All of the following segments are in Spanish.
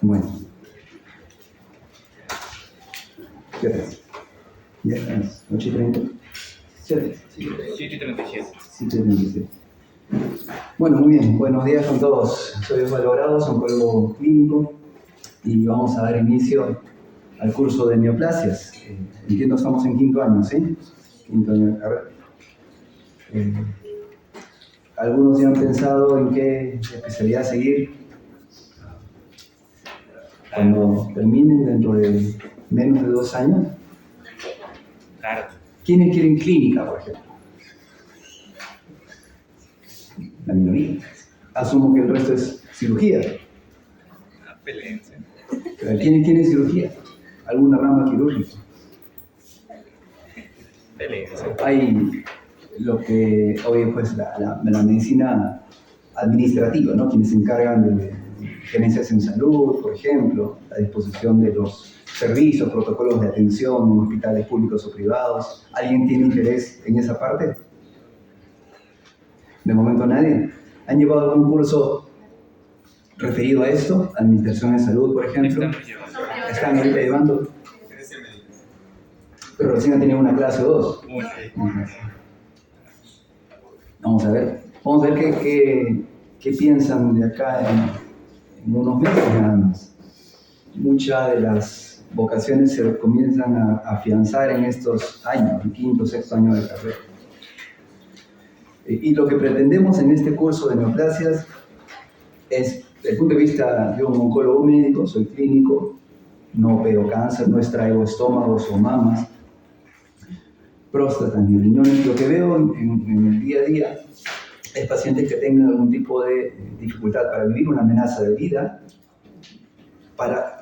Bueno. ¿Qué horas? ¿Ya estás? ¿8:30? 7:37. 7:37. Bueno, muy bien. Buenos días con todos. Soy Osvaldo Grados, oncólogo clínico, y vamos a dar inicio al curso de neoplasias. Entiendo estamos en quinto año, ¿sí? Quinto año. A ver. Algunos ya han pensado en qué especialidad seguir cuando terminen dentro de menos de 2 años. Claro. ¿Quiénes quieren clínica, por ejemplo? La minoría. Asumo que el resto es cirugía. Peleense. ¿Quiénes quieren cirugía? ¿Alguna rama quirúrgica? Peleense. Hay lo que hoy es pues, la medicina administrativa, ¿no? Quienes se encargan de gerencias en salud, por ejemplo, la disposición de los servicios, protocolos de atención en hospitales públicos o privados. ¿Alguien tiene interés en esa parte? De momento nadie. ¿Han llevado algún curso referido a esto? Administración de salud, por ejemplo. Estamos llevando. ¿Están ahorita llevando? Pero recién han tenido una clase o dos. Vamos a ver qué piensan de acá en unos meses nada más. Muchas de las vocaciones se comienzan a afianzar en estos años, el quinto, sexto año de carrera. Y lo que pretendemos en este curso de neoplasias es, desde el punto de vista de un oncólogo médico, soy clínico, no opero cáncer, no extraigo estómagos o mamas, próstata ni riñones. Lo que veo en el día a día es pacientes que tengan algún tipo de dificultad para vivir, una amenaza de vida, para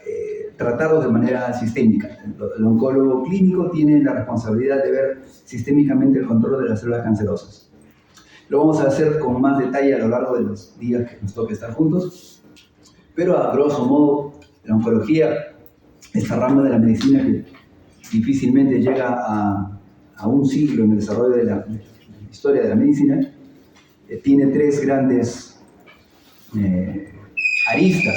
tratarlos de manera sistémica. El oncólogo clínico tiene la responsabilidad de ver sistémicamente el control de las células cancerosas. Lo vamos a hacer con más detalle a lo largo de los días que nos toque estar juntos, pero a grosso modo, la oncología, esta rama de la medicina que difícilmente llega a un siglo en el desarrollo de la historia de la medicina, tiene tres grandes aristas.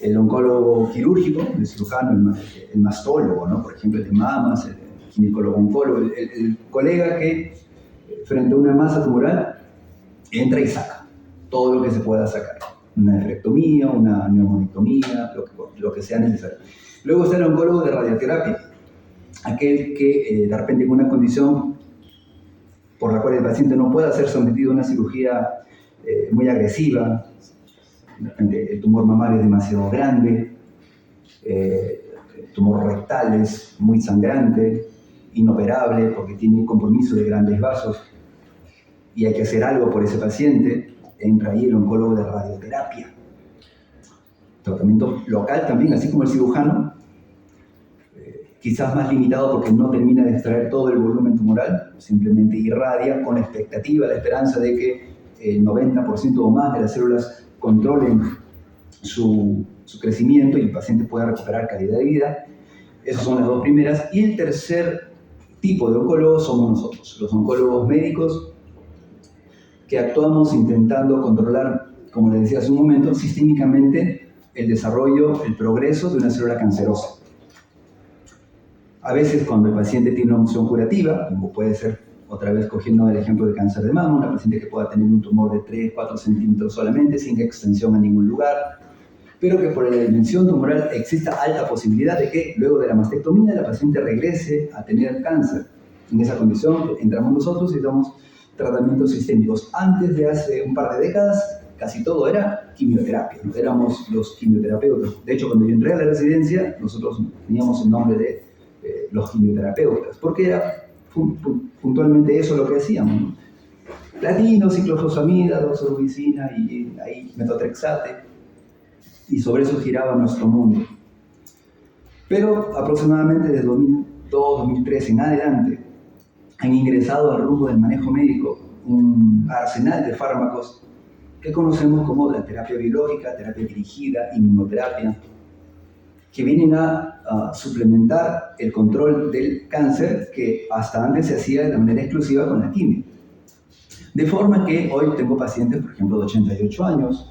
El oncólogo quirúrgico, el cirujano, el mastólogo, ¿no? Por ejemplo, el de mamas, el ginecólogo oncólogo, el colega que frente a una masa tumoral entra y saca todo lo que se pueda sacar. Una nefrectomía, una neumonectomía, lo que sea necesario. Luego está el oncólogo de radioterapia, aquel que de repente en una condición por la cual el paciente no pueda ser sometido a una cirugía muy agresiva, de repente el tumor mamario es demasiado grande, el tumor rectal es muy sangrante, inoperable porque tiene un compromiso de grandes vasos y hay que hacer algo por ese paciente, entra ahí el oncólogo de radioterapia. Tratamiento local también, así como el cirujano, quizás más limitado porque no termina de extraer todo el volumen tumoral, simplemente irradia con la expectativa, la esperanza de que el 90% o más de las células controlen su crecimiento y el paciente pueda recuperar calidad de vida. Esas son las dos primeras. Y el tercer tipo de oncólogos somos nosotros, los oncólogos médicos, que actuamos intentando controlar, como les decía hace un momento, sistémicamente el desarrollo, el progreso de una célula cancerosa. A veces cuando el paciente tiene una opción curativa, como puede ser, otra vez cogiendo el ejemplo del cáncer de mama, una paciente que pueda tener un tumor de 3-4 centímetros solamente, sin extensión a ningún lugar, pero que por la dimensión tumoral exista alta posibilidad de que luego de la mastectomía la paciente regrese a tener cáncer. En esa condición entramos nosotros y damos tratamientos sistémicos. Antes de hace un par de décadas, casi todo era quimioterapia, ¿no? Éramos los quimioterapeutas. De hecho, cuando yo entré a la residencia, nosotros teníamos el nombre de los quimioterapeutas, porque era puntualmente eso lo que hacíamos, ¿no? Platino, ciclofosfamida, doxorubicina y ahí metotrexate, y sobre eso giraba nuestro mundo. Pero aproximadamente desde 2002-2003 en adelante han ingresado al rumbo del manejo médico un arsenal de fármacos que conocemos como la terapia biológica, terapia dirigida, inmunoterapia, que vienen a suplementar el control del cáncer que hasta antes se hacía de manera exclusiva con la quimio. De forma que hoy tengo pacientes, por ejemplo, de 88 años,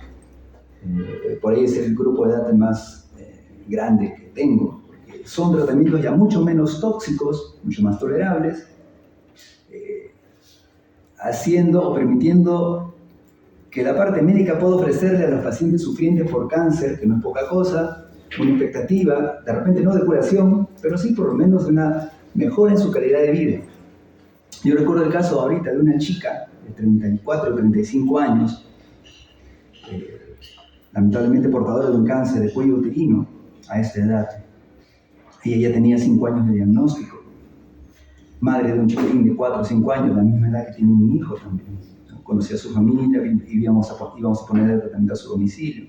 Por ahí es el grupo de edad más grande que tengo. Son tratamientos ya mucho menos tóxicos, mucho más tolerables, haciendo o permitiendo que la parte médica pueda ofrecerle a los pacientes sufrientes por cáncer, que no es poca cosa, una expectativa, de repente no de curación, pero sí por lo menos de una mejora en su calidad de vida. Yo recuerdo el caso ahorita de una chica de 34 o 35 años, lamentablemente portadora de un cáncer de cuello uterino a esta edad. Y ella tenía 5 años de diagnóstico. Madre de un chiquitín de 4 o 5 años, la misma edad que tiene mi hijo también. Conocía a su familia y íbamos a poner el tratamiento a su domicilio.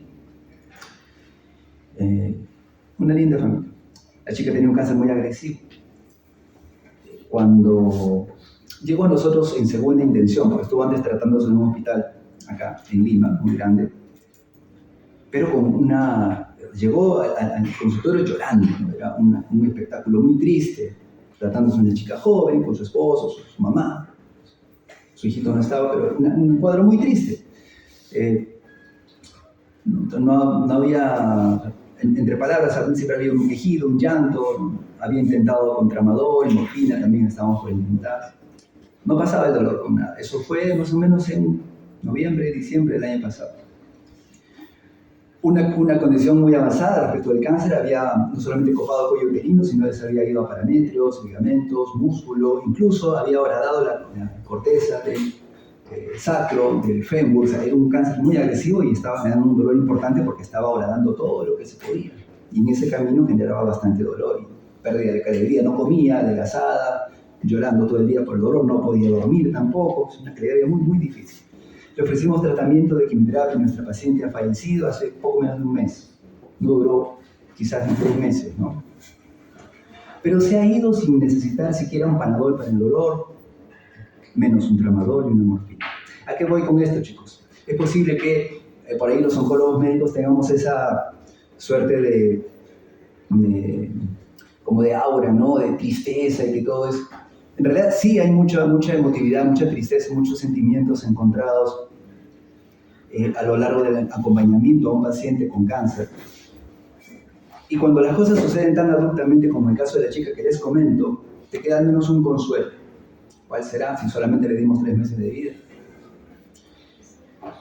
Una linda familia. La chica tenía un cáncer muy agresivo. Cuando llegó a nosotros en segunda intención, porque estuvo antes tratándose en un hospital acá en Lima, muy grande, pero llegó al consultorio llorando, ¿no? Era un espectáculo muy triste, tratándose de una chica joven, con su esposo, su mamá. Su hijito no estaba, pero un cuadro muy triste. No había, entre palabras, siempre había un quejido, un llanto. Había intentado con tramadol, morfina, también estábamos por intentar. No pasaba el dolor con nada. Eso fue más o menos en noviembre, diciembre del año pasado. Una condición muy avanzada respecto al cáncer, había no solamente copado cuello uterino, sino que se había ido a parametrios, ligamentos, músculo, incluso había horadado la corteza del sacro, del fémur. O sea, era un cáncer muy agresivo y estaba generando un dolor importante porque estaba horadando todo lo que se podía. Y en ese camino generaba bastante dolor y pérdida de calidad de vida. No comía, adelgazada, llorando todo el día por el dolor, no podía dormir tampoco. Es una calidad de vida muy, muy difícil. Le ofrecimos tratamiento de quimioterapia. Nuestra paciente ha fallecido hace poco menos de un mes. No duró quizás ni 3 meses, ¿no? Pero se ha ido sin necesitar siquiera un panadol para el dolor, menos un tramadol y una morfina. ¿A qué voy con esto, chicos? Es posible que por ahí los oncólogos médicos tengamos esa suerte como de aura, ¿no? De tristeza y que todo es... En realidad sí hay mucha emotividad, mucha tristeza, muchos sentimientos encontrados a lo largo del acompañamiento a un paciente con cáncer. Y cuando las cosas suceden tan abruptamente como el caso de la chica que les comento, te queda al menos un consuelo. ¿Cuál será si solamente le dimos 3 meses de vida?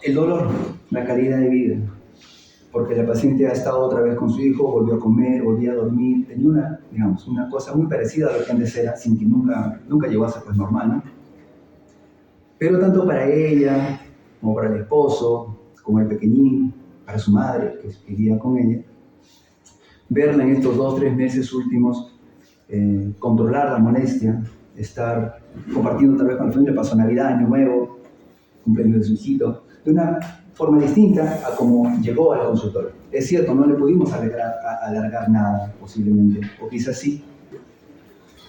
El dolor, la calidad de vida. Porque la paciente ha estado otra vez con su hijo, volvió a comer, volvió a dormir, tenía una cosa muy parecida a lo que antes era, sin que nunca llegó a ser pues normal, ¿no? Pero tanto para ella, como para el esposo, como el pequeñín, para su madre, que vivía con ella, verla en estos 2 o 3 meses últimos, controlar la molestia, estar compartiendo tal vez con la familia, pasó Navidad, Año Nuevo, cumpleaños de su hijito, de una forma distinta a como llegó al consultorio. Es cierto, no le pudimos alargar nada, posiblemente, o quizás sí,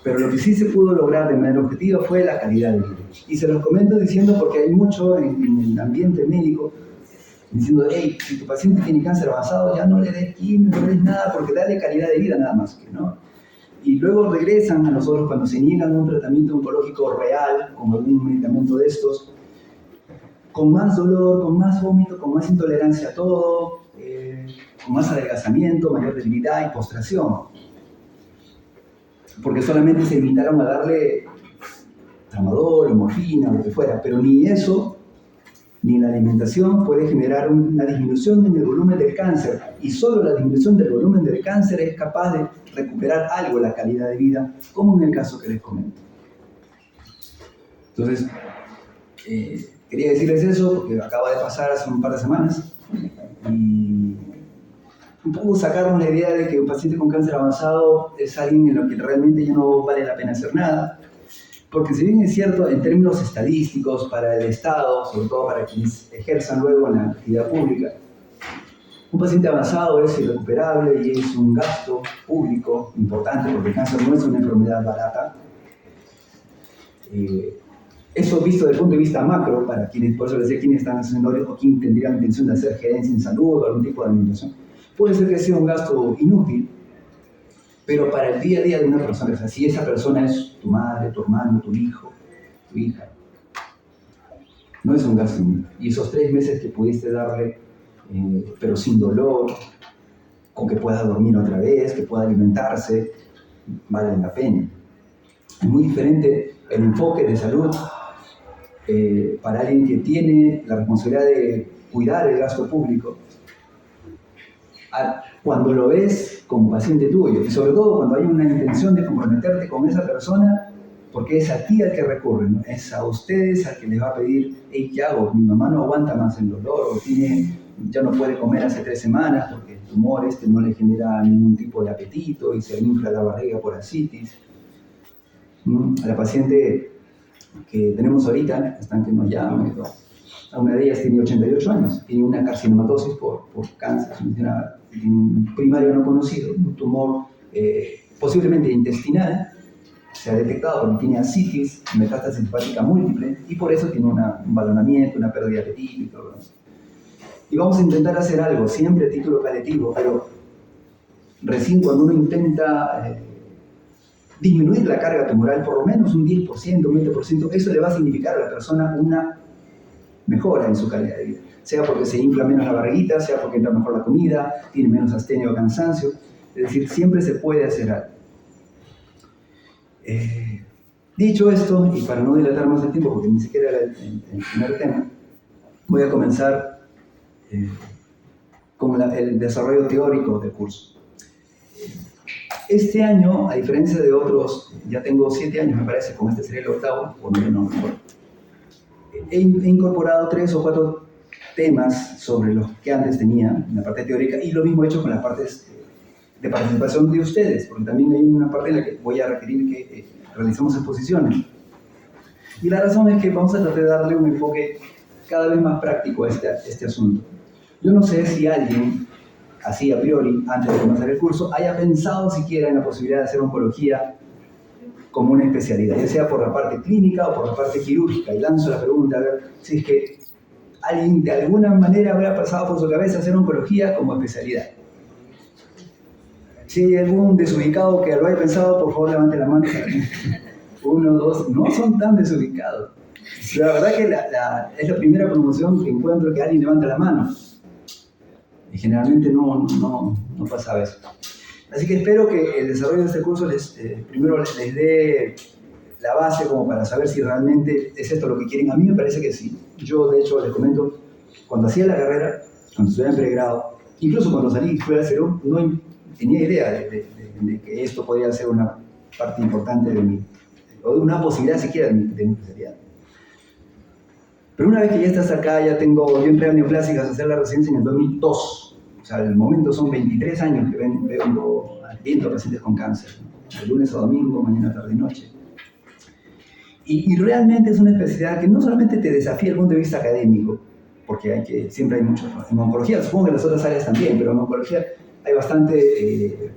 pero lo que sí se pudo lograr de manera objetiva fue la calidad de vida. Y se los comento diciendo porque hay mucho en el ambiente médico diciendo, hey, si tu paciente tiene cáncer avanzado, ya no le des quimio, no le des nada, porque dale calidad de vida nada más, ¿no? Y luego regresan a nosotros cuando se niegan un tratamiento oncológico real, como algún medicamento de estos, con más dolor, con más vómito, con más intolerancia a todo, con más adelgazamiento, mayor debilidad y postración. Porque solamente se limitaron a darle tramadol o morfina o lo que fuera, pero ni eso, ni la alimentación puede generar una disminución en el volumen del cáncer, y solo la disminución del volumen del cáncer es capaz de recuperar algo la calidad de vida, como en el caso que les comento. Entonces, quería decirles eso porque acaba de pasar hace un par de semanas y un poco sacarnos la idea de que un paciente con cáncer avanzado es alguien en lo que realmente ya no vale la pena hacer nada. Porque si bien es cierto, en términos estadísticos para el Estado, sobre todo para quienes ejerzan luego en la actividad pública, un paciente avanzado es irrecuperable y es un gasto público importante porque el cáncer no es una enfermedad barata. Eso visto desde el punto de vista macro, para quienes, por eso les decía, quienes están haciendo o quien tendría la intención de hacer gerencia en salud o algún tipo de administración, puede ser que sea un gasto inútil, pero para el día a día de una persona, o sea, si esa persona es tu madre, tu hermano, tu hijo, tu hija, no es un gasto inútil. Y esos 3 meses que pudiste darle pero sin dolor, con que pueda dormir otra vez, que pueda alimentarse, vale la pena. Es muy diferente el enfoque de salud para alguien que tiene la responsabilidad de cuidar el gasto público, cuando lo ves como paciente tuyo, y sobre todo cuando hay una intención de comprometerte con esa persona, porque es a ti al que recurre, ¿no? Es a ustedes al que les va a pedir, hey, ¿qué hago? Mi mamá no aguanta más el dolor, o ya no puede comer hace 3 semanas porque el tumor no le genera ningún tipo de apetito y se le infla la barriga por ascitis. A la paciente que tenemos ahorita, están que nos llaman, a una de ellas tiene 88 años, tiene una carcinomatosis por cáncer, un primario no conocido, un tumor posiblemente intestinal, se ha detectado porque tiene ascitis, metástasis hepática múltiple, y por eso tiene un balonamiento, una pérdida de apetito y todo eso. Y vamos a intentar hacer algo, siempre a título paliativo, pero recién cuando uno intenta disminuir la carga tumoral por lo menos un 10%, un 20%, eso le va a significar a la persona una mejora en su calidad de vida. Sea porque se infla menos la barriguita, sea porque entra mejor la comida, tiene menos astenia o cansancio. Es decir, siempre se puede hacer algo. Dicho esto, y para no dilatar más el tiempo, porque ni siquiera era el primer tema, voy a comenzar con el desarrollo teórico del curso. Este año, a diferencia de otros, ya tengo 7 años me parece, con este sería el 8º, por no me acuerdo. He incorporado 3 o 4 temas sobre los que antes tenía en la parte teórica, y lo mismo he hecho con las partes de participación de ustedes, porque también hay una parte en la que voy a requerir que realicemos exposiciones. Y la razón es que vamos a tratar de darle un enfoque cada vez más práctico a este asunto. Yo no sé si alguien, así a priori, antes de comenzar el curso, haya pensado siquiera en la posibilidad de hacer oncología como una especialidad, ya sea por la parte clínica o por la parte quirúrgica. Y lanzo la pregunta a ver si es que alguien de alguna manera habrá pasado por su cabeza hacer oncología como especialidad. Si hay algún desubicado que lo haya pensado, por favor levante la mano. 1, 2, no son tan desubicados. La verdad que es la primera promoción que encuentro que alguien levanta la mano. Y generalmente no pasaba eso. Así que espero que el desarrollo de este curso primero les dé la base como para saber si realmente es esto lo que quieren. A mí me parece que sí. Yo, de hecho, les comento, cuando hacía la carrera, cuando estudiaba en pregrado, incluso cuando salí fuera de Cerú, no tenía idea de que esto podía ser una parte importante de mí, o de una posibilidad siquiera de mi especialidad. Pero una vez que ya estás acá, yo entré a Neoplásicas a hacer la residencia en el 2002. O sea, al momento son 23 años que vengo viendo pacientes con cáncer, ¿no? De lunes a domingo, mañana, tarde y noche. Y realmente es una especialidad que no solamente te desafía desde el punto de vista académico, porque siempre hay mucho, en oncología, supongo que en las otras áreas también, pero en oncología hay bastante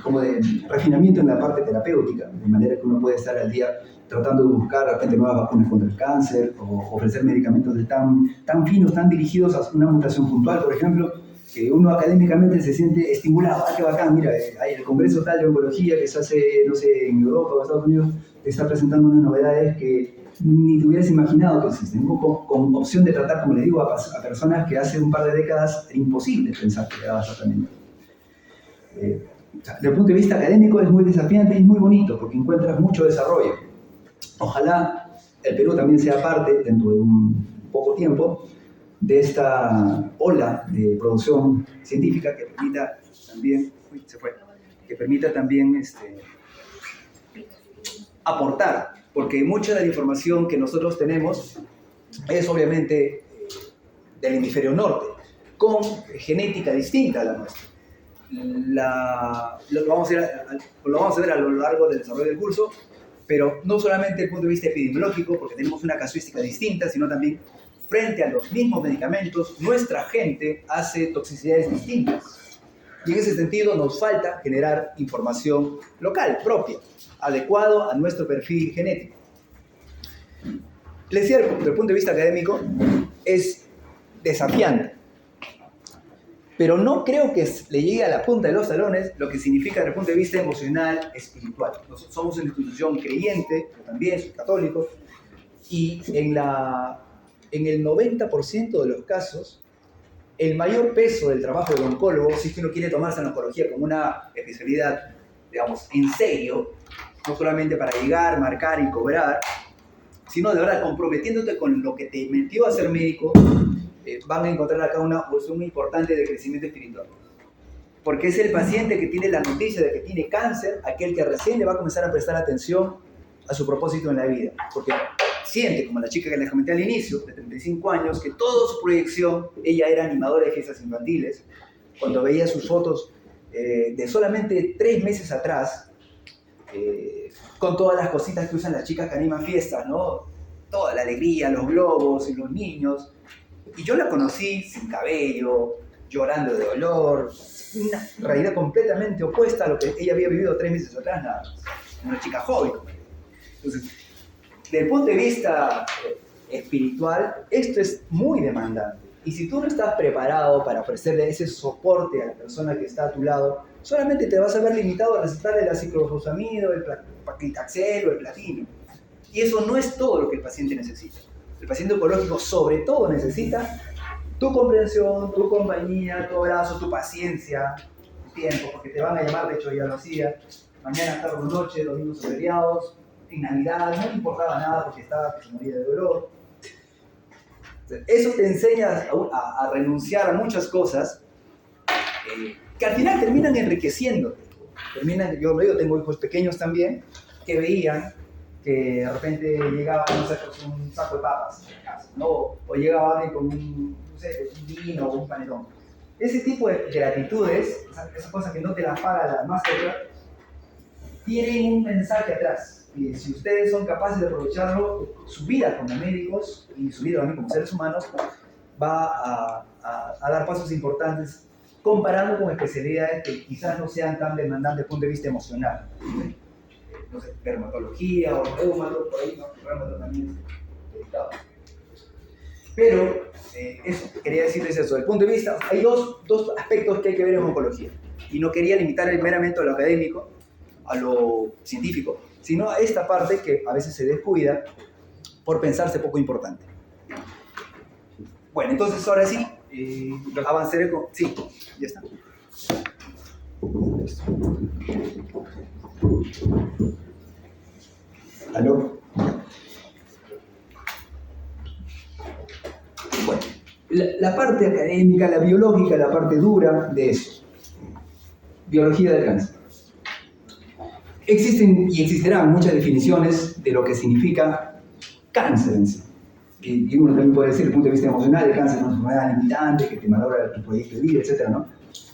como de refinamiento en la parte terapéutica, de manera que uno puede estar al día tratando de buscar de repente nuevas vacunas contra el cáncer, o ofrecer medicamentos tan finos, tan dirigidos a una mutación puntual, por ejemplo, que uno académicamente se siente estimulado. ¡Ah, qué bacán! Mira, hay el congreso tal de oncología que se hace, no sé, en Europa o Estados Unidos, te está presentando unas novedades que ni te hubieras imaginado que existen, con opción de tratar, como les digo, a personas que hace un par de décadas era imposible pensar que le daba tratamiento. Desde el punto de vista académico es muy desafiante y es muy bonito, porque encuentras mucho desarrollo. Ojalá el Perú también sea parte, dentro de un poco tiempo, de esta ola de producción científica que permita también, aportar, porque mucha de la información que nosotros tenemos es obviamente del hemisferio norte, con genética distinta a la nuestra. Lo vamos a ver a lo largo del desarrollo del curso, pero no solamente desde el punto de vista epidemiológico, porque tenemos una casuística distinta, sino también frente a los mismos medicamentos, nuestra gente hace toxicidades distintas. Y en ese sentido nos falta generar información local, propia, adecuado a nuestro perfil genético. Les decía, desde el punto de vista académico, es desafiante. Pero no creo que le llegue a la punta de los talones lo que significa desde el punto de vista emocional, espiritual. Nosotros somos una institución creyente, yo también soy católico, y en el 90% de los casos el mayor peso del trabajo del oncólogo, si es que uno quiere tomarse la oncología como una especialidad, digamos, en serio, no solamente para llegar, marcar y cobrar, sino de verdad comprometiéndote con lo que te metió a ser médico, van a encontrar acá una porción muy importante de crecimiento espiritual. Porque es el paciente que tiene la noticia de que tiene cáncer, aquel que recién le va a comenzar a prestar atención a su propósito en la vida. Porque siente, como la chica que les comenté al inicio, de 35 años, que toda su proyección, ella era animadora de fiestas infantiles. Cuando veía sus fotos de solamente 3 meses atrás, con todas las cositas que usan las chicas que animan fiestas, ¿no? Toda la alegría, los globos y los niños. Y yo la conocí sin cabello, llorando de dolor, una realidad completamente opuesta a lo que ella había vivido 3 meses atrás, una chica joven. Entonces, desde el punto de vista espiritual, esto es muy demandante. Y si tú no estás preparado para ofrecerle ese soporte a la persona que está a tu lado, solamente te vas a ver limitado a recetarle el ciclofosfamido, el paclitaxel o el platino. Y eso no es todo lo que el paciente necesita. El paciente oncológico sobre todo necesita tu comprensión, tu compañía, tu abrazo, tu paciencia, tu tiempo, porque te van a llamar, de hecho ya lo hacía, mañana, tarde o noche, domingos o feriados, en Navidad, no le importaba nada porque estaba que se moría de dolor. Eso te enseña a renunciar a muchas cosas que al final terminan enriqueciéndote. Yo lo digo, tengo hijos pequeños también, que veían que de repente llegaba, no sé, pues un saco de papas en casa, ¿no? O llegaba alguien con un vino o un panetón. Ese tipo de gratitudes, esas cosas que no te las paga la máscara, tienen un mensaje atrás. Y si ustedes son capaces de aprovecharlo, su vida como médicos y su vida también como seres humanos va a dar pasos importantes comparando con especialidades que quizás no sean tan demandantes desde el punto de vista emocional. No sé, dermatología o reumato, por ahí, ¿no? Reumato también es delicado. Pero, eso, quería decirles eso. Desde el punto de vista, hay dos aspectos que hay que ver en oncología. Y no quería limitar meramente a lo académico, a lo científico, sino a esta parte que a veces se descuida por pensarse poco importante. Bueno, entonces ahora sí, avanzaré con... Sí, ya está. ¿Aló? Bueno, la parte académica, la biológica, la parte dura de eso. Biología del cáncer. Existen y existirán muchas definiciones de lo que significa cáncer en sí. Y uno también puede decir, desde el punto de vista emocional, el cáncer es una enfermedad limitante que te malogra tu proyecto de vida, etc., ¿no?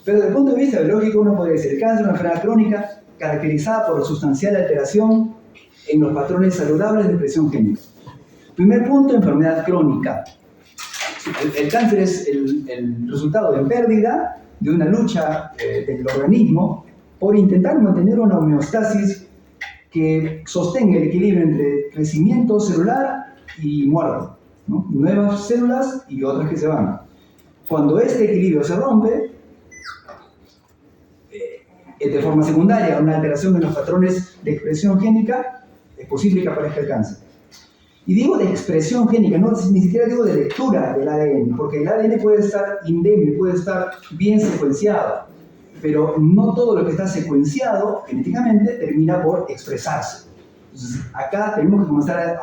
Pero desde el punto de vista biológico, uno puede decir, el cáncer es una enfermedad crónica caracterizada por sustancial alteración en los patrones saludables de expresión génica. Primer punto, enfermedad crónica. El cáncer es el resultado de pérdida de una lucha del organismo por intentar mantener una homeostasis que sostenga el equilibrio entre crecimiento celular y muerte, ¿no? Nuevas células y otras que se van. Cuando este equilibrio se rompe, de forma secundaria, una alteración en los patrones de expresión génica, es posible que aparezca el cáncer. Y digo de expresión génica, no, ni siquiera digo de lectura del ADN, porque el ADN puede estar indemne, puede estar bien secuenciado, pero no todo lo que está secuenciado genéticamente termina por expresarse. Entonces, acá tenemos que comenzar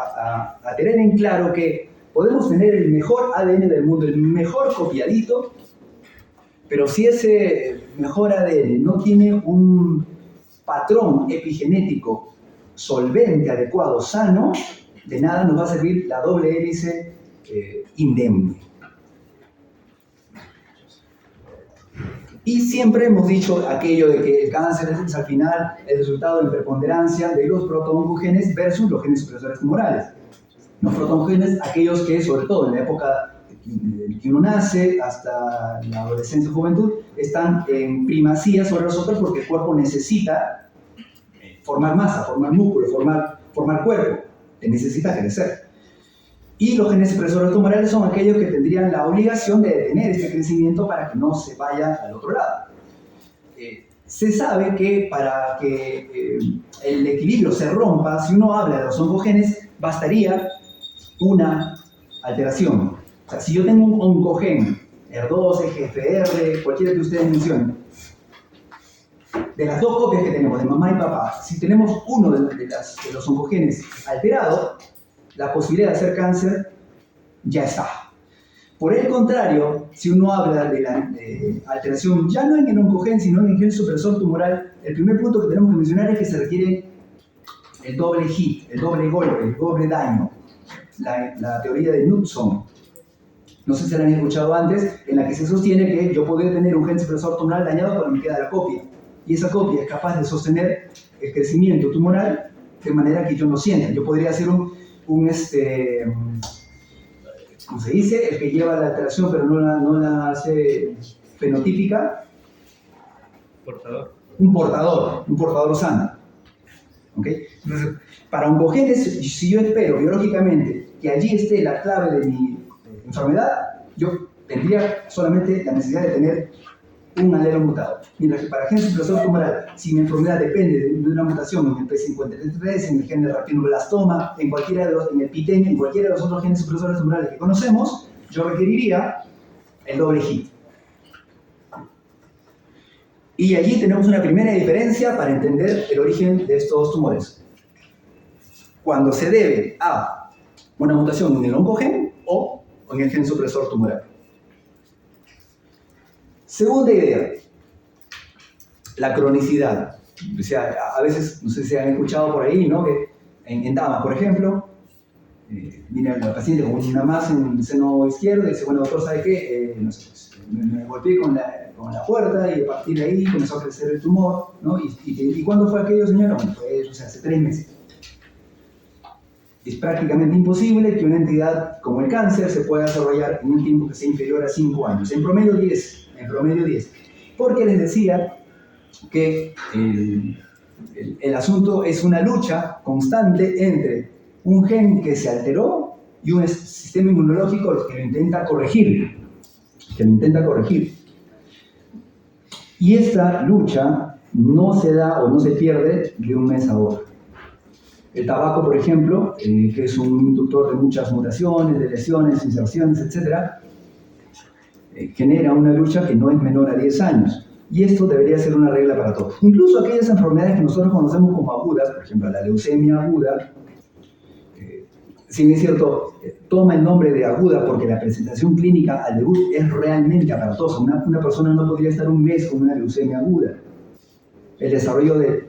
a tener en claro que podemos tener el mejor ADN del mundo, el mejor copiadito, pero si ese mejor ADN no tiene un patrón epigenético solvente, adecuado, sano, de nada nos va a servir la doble hélice indemne. Y siempre hemos dicho aquello de que el cáncer es al final el resultado de preponderancia de los protooncogenes versus los genes supresores tumorales. Los protooncogenes, aquellos que sobre todo en la época que uno nace hasta la adolescencia o juventud, están en primacía sobre los otros porque el cuerpo necesita formar masa, formar músculo, formar cuerpo, necesita crecer. Y los genes supresores tumorales son aquellos que tendrían la obligación de detener este crecimiento para que no se vaya al otro lado. Se sabe que para que el equilibrio se rompa, si uno habla de los oncogenes, bastaría una alteración. O sea, si yo tengo un oncogen ER2, EGFR, cualquiera que ustedes mencionen. De las dos copias que tenemos, de mamá y papá, si tenemos uno de los oncogenes alterado, la posibilidad de hacer cáncer ya está. Por el contrario, si uno habla de la alteración ya no en el oncogen, sino en el gen supresor tumoral, el primer punto que tenemos que mencionar es que se requiere el doble hit, el doble golpe, el doble daño. La teoría de Knudson, no sé si la han escuchado antes, en la que se sostiene que yo podría tener un gen supresor tumoral dañado cuando me queda la copia. Y esa copia es capaz de sostener el crecimiento tumoral de manera que yo no sienta. Yo podría hacer ¿cómo se dice? El que lleva la alteración pero no la hace fenotípica. Portador. Un portador sano. ¿Okay? Entonces, para oncogenes, si yo espero biológicamente que allí esté la clave de mi enfermedad, yo tendría solamente la necesidad de tener un alelo mutado. Mientras que para gen supresor tumoral, si mi enfermedad depende de una mutación en el P53, en el gen de retinoblastoma, en el PTEN, en cualquiera de los otros genes supresores tumorales que conocemos, yo requeriría el doble hit. Y allí tenemos una primera diferencia para entender el origen de estos tumores. Cuando se debe a una mutación en el oncogen o en el gen supresor tumoral. Segunda idea, la cronicidad. O sea, a veces, no sé si han escuchado por ahí, ¿no? Que en damas, por ejemplo, viene la paciente con una masa en el seno izquierdo y dice, bueno, doctor, ¿sabe qué? No sé, pues, me golpeé con la puerta y a partir de ahí comenzó a crecer el tumor, ¿no? ¿Y cuándo fue aquello, señora? Bueno, fue, hace 3 meses. Es prácticamente imposible que una entidad como el cáncer se pueda desarrollar en un tiempo que sea inferior a 5 años. En promedio 10. Porque les decía que el asunto es una lucha constante entre un gen que se alteró y un sistema inmunológico que lo intenta corregir. Y esta lucha no se da o no se pierde de un mes a otro. El tabaco, por ejemplo, que es un inductor de muchas mutaciones, de lesiones, inserciones, etc., genera una lucha que no es menor a 10 años. Y esto debería ser una regla para todos. Incluso aquellas enfermedades que nosotros conocemos como agudas, por ejemplo, la leucemia aguda, si bien es cierto, toma el nombre de aguda porque la presentación clínica al debut es realmente aparatosa. Una persona no podría estar un mes con una leucemia aguda. El desarrollo de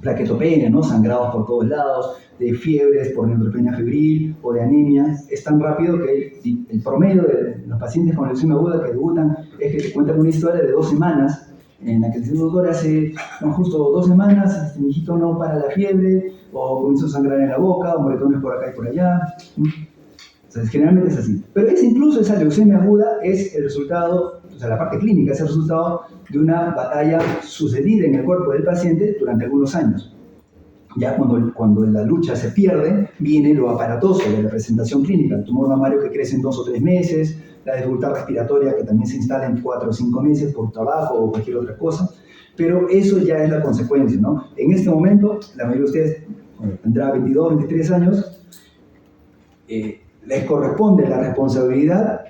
plaquetopenia, ¿no? Sangrados por todos lados, de fiebres por neutropenia febril o de anemia, es tan rápido que el promedio de los pacientes con leucemia aguda que debutan es que te cuentan una historia de 2 semanas en la que el doctor hace justo 2 semanas, mi hijito no para la fiebre, o comienza a sangrar en la boca, o moretones por acá y por allá. Entonces, generalmente es así. Pero incluso esa leucemia aguda es el resultado, o sea, la parte clínica es el resultado de una batalla sucedida en el cuerpo del paciente durante algunos años. Ya cuando la lucha se pierde, viene lo aparatoso de la presentación clínica, el tumor mamario que crece en 2 o 3 meses, la dificultad respiratoria que también se instala en 4 o 5 meses por tabaco o cualquier otra cosa, pero eso ya es la consecuencia, ¿no? En este momento, la mayoría de ustedes tendrá 22, 23 años, les corresponde la responsabilidad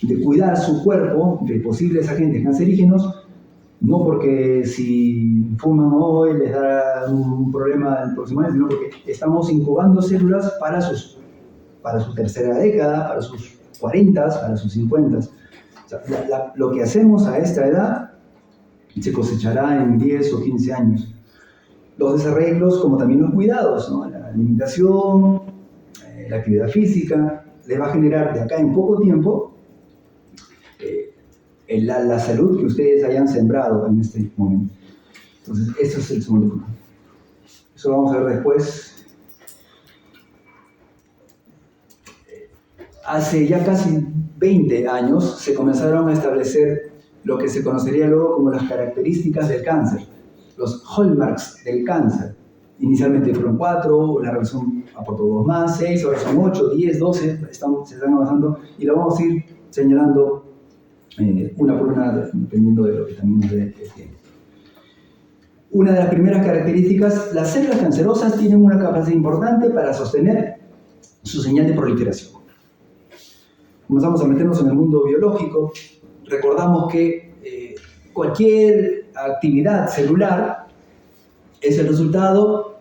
de cuidar su cuerpo de posibles agentes cancerígenos, no porque si fuman hoy les da un problema el próximo año, sino porque estamos incubando células para su tercera década, para sus 40, para sus 50. O sea, lo que hacemos a esta edad se cosechará en 10 o 15 años. Los desarreglos, como también los cuidados, ¿no? La alimentación, la actividad física, les va a generar de acá en poco tiempo la salud que ustedes hayan sembrado en este momento. Entonces, eso es el segundo punto. Eso lo vamos a ver después. Hace ya casi 20 años se comenzaron a establecer lo que se conocería luego como las características del cáncer, los hallmarks del cáncer. Inicialmente fueron 4, la revisión aportó 2 más, 6, ahora son 8, 10, 12, se están avanzando y lo vamos a ir señalando una por una, dependiendo de lo que también nos dé el tiempo. Una de las primeras características, las células cancerosas tienen una capacidad importante para sostener su señal de proliferación. comenzamos a meternos en el mundo biológico, recordamos que cualquier actividad celular es el resultado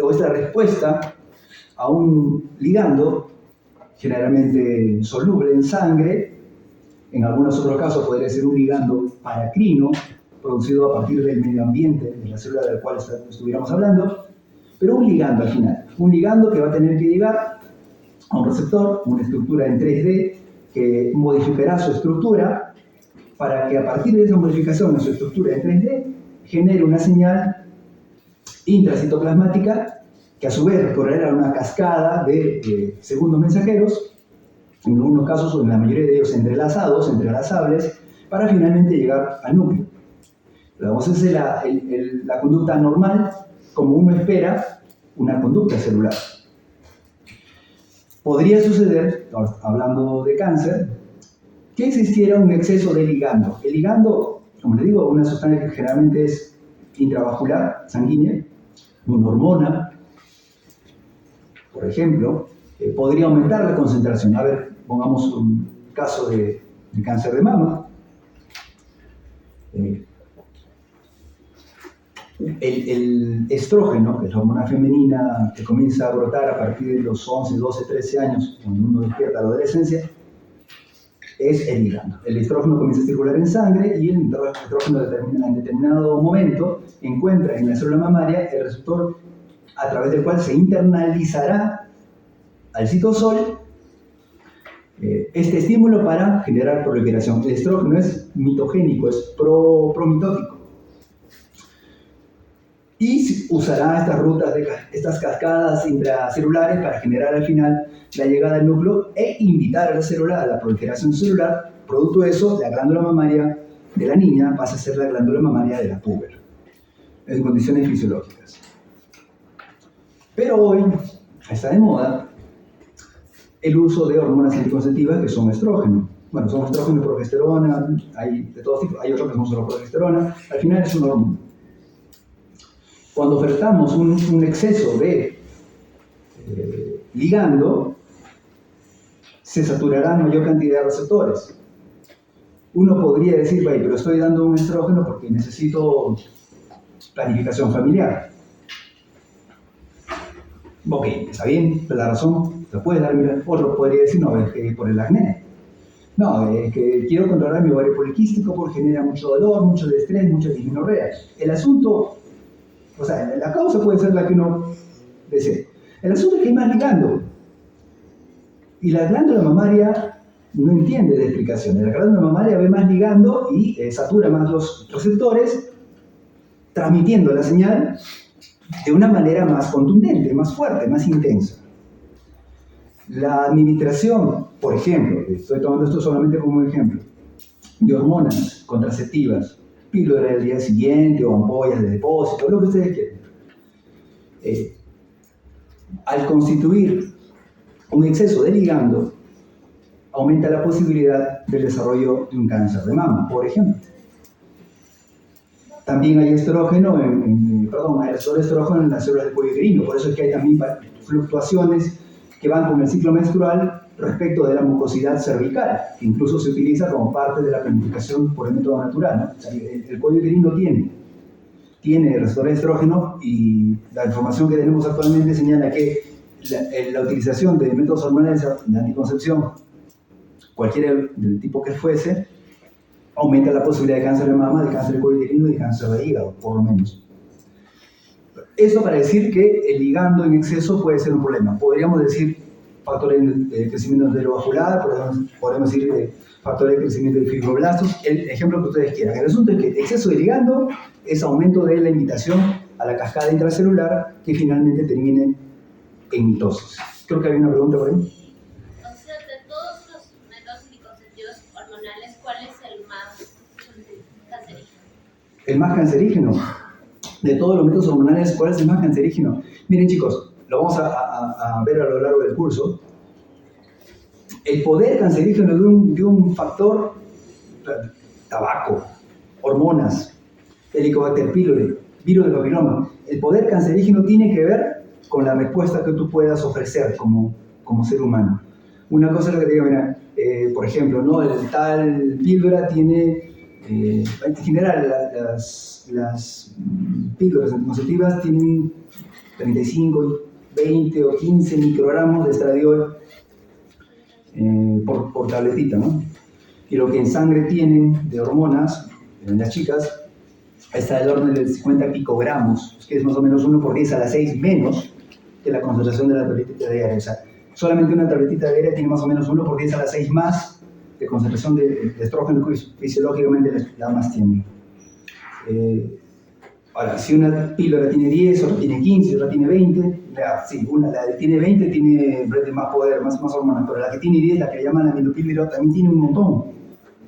o es la respuesta a un ligando, generalmente soluble en sangre. En algunos otros casos podría ser un ligando paracrino, producido a partir del medio ambiente de la célula de la cual estuviéramos hablando, pero un ligando al final, un ligando que va a tener que llegar a un receptor, una estructura en 3D, que modificará su estructura para que a partir de esa modificación de su estructura en 3D genere una señal intracitoplasmática que a su vez recorrerá una cascada de segundos mensajeros, en algunos casos, o en la mayoría de ellos entrelazables, para finalmente llegar al núcleo. Vamos a hacer la conducta normal, como uno espera una conducta celular. Podría suceder, hablando de cáncer, que existiera un exceso de ligando. El ligando, como les digo, es una sustancia que generalmente es intravascular, sanguínea, una hormona, por ejemplo, podría aumentar la concentración. A ver, pongamos un caso de cáncer de mama. El estrógeno, que es la hormona femenina que comienza a brotar a partir de los 11, 12, 13 años, cuando uno despierta a la adolescencia, es el ligando. El estrógeno comienza a circular en sangre y el estrógeno en determinado momento encuentra en la célula mamaria el receptor a través del cual se internalizará al citosol este estímulo para generar proliferación. El estrógeno es mitogénico, es promitótico. Y usará estas rutas, estas cascadas intracelulares para generar al final la llegada al núcleo e invitar a la célula a la proliferación celular. Producto de eso, la glándula mamaria de la niña pasa a ser la glándula mamaria de la puber, en condiciones fisiológicas. Pero hoy está de moda el uso de hormonas anticonceptivas que son estrógeno. Bueno, son estrógeno y progesterona, hay de todos tipos, hay otros que son solo progesterona, al final es una hormona. Cuando ofertamos un exceso de ligando, se saturará mayor cantidad de receptores. Uno podría decir, pero estoy dando un estrógeno porque necesito planificación familiar. Ok, está bien, la razón se puede dar. Otro podría decir, no, es que por el acné. No, es que quiero controlar mi ovario poliquístico porque genera mucho dolor, mucho estrés, mucha dismenorrea. El asunto, o sea, la causa puede ser la que uno desee. El asunto es que hay más ligando. Y la glándula mamaria no entiende de explicaciones. La glándula mamaria ve más ligando y satura más los receptores, transmitiendo la señal de una manera más contundente, más fuerte, más intensa. La administración, por ejemplo, estoy tomando esto solamente como ejemplo, de hormonas contraceptivas, píldora del día siguiente o ampollas de depósito, lo que ustedes quieran. Al constituir un exceso de ligando, aumenta la posibilidad del desarrollo de un cáncer de mama, por ejemplo. También hay estrógeno, hay estrógeno en las células del cuello uterino, por eso es que hay también fluctuaciones que van con el ciclo menstrual respecto de la mucosidad cervical, que incluso se utiliza como parte de la planificación por el método natural, ¿no? O sea, el cuello uterino tiene receptor de estrógeno y la información que tenemos actualmente señala que la utilización de métodos hormonales de anticoncepción, cualquiera del tipo que fuese, aumenta la posibilidad de cáncer de mama, de cáncer de cuello uterino y de cáncer de hígado, por lo menos. Esto para decir que el ligando en exceso puede ser un problema. Podríamos decir factores de crecimiento endovascular, podemos decir factores de crecimiento de fibroblastos, el ejemplo que ustedes quieran. El asunto es que exceso de ligando es aumento de la invitación a la cascada intracelular que finalmente termine en mitosis. Creo que había una pregunta por ahí. O sea, de todos los métodos anticonceptivos hormonales, ¿cuál es el más cancerígeno? El más cancerígeno. De todos los métodos hormonales, ¿cuál es el más cancerígeno? Miren, chicos, lo vamos a ver a lo largo del curso. El poder cancerígeno de un factor, tabaco, hormonas, Helicobacter pylori, virus del papiloma, el poder cancerígeno tiene que ver con la respuesta que tú puedas ofrecer como ser humano. Una cosa es lo que te digo, mira, por ejemplo, ¿no? El tal píldora tiene, en general, las píldoras anticonceptivas tienen 35, 20 o 15 microgramos de estradiol por tabletita, ¿no? Y lo que en sangre tienen de hormonas, en las chicas, está del orden de 50 picogramos, que es más o menos 1 por 10 a la 6 menos que la concentración de la tabletita diaria. O sea, solamente una tabletita diaria tiene más o menos 1 por 10 a la 6 más de concentración de estrógeno que fisiológicamente la más tiene. Ahora, si una píldora tiene 10, otra tiene 15, otra tiene 20, sí, la que tiene 20 tiene más poder, más hormonas, pero la que tiene 10, la que llaman aminopíldora, también tiene un montón.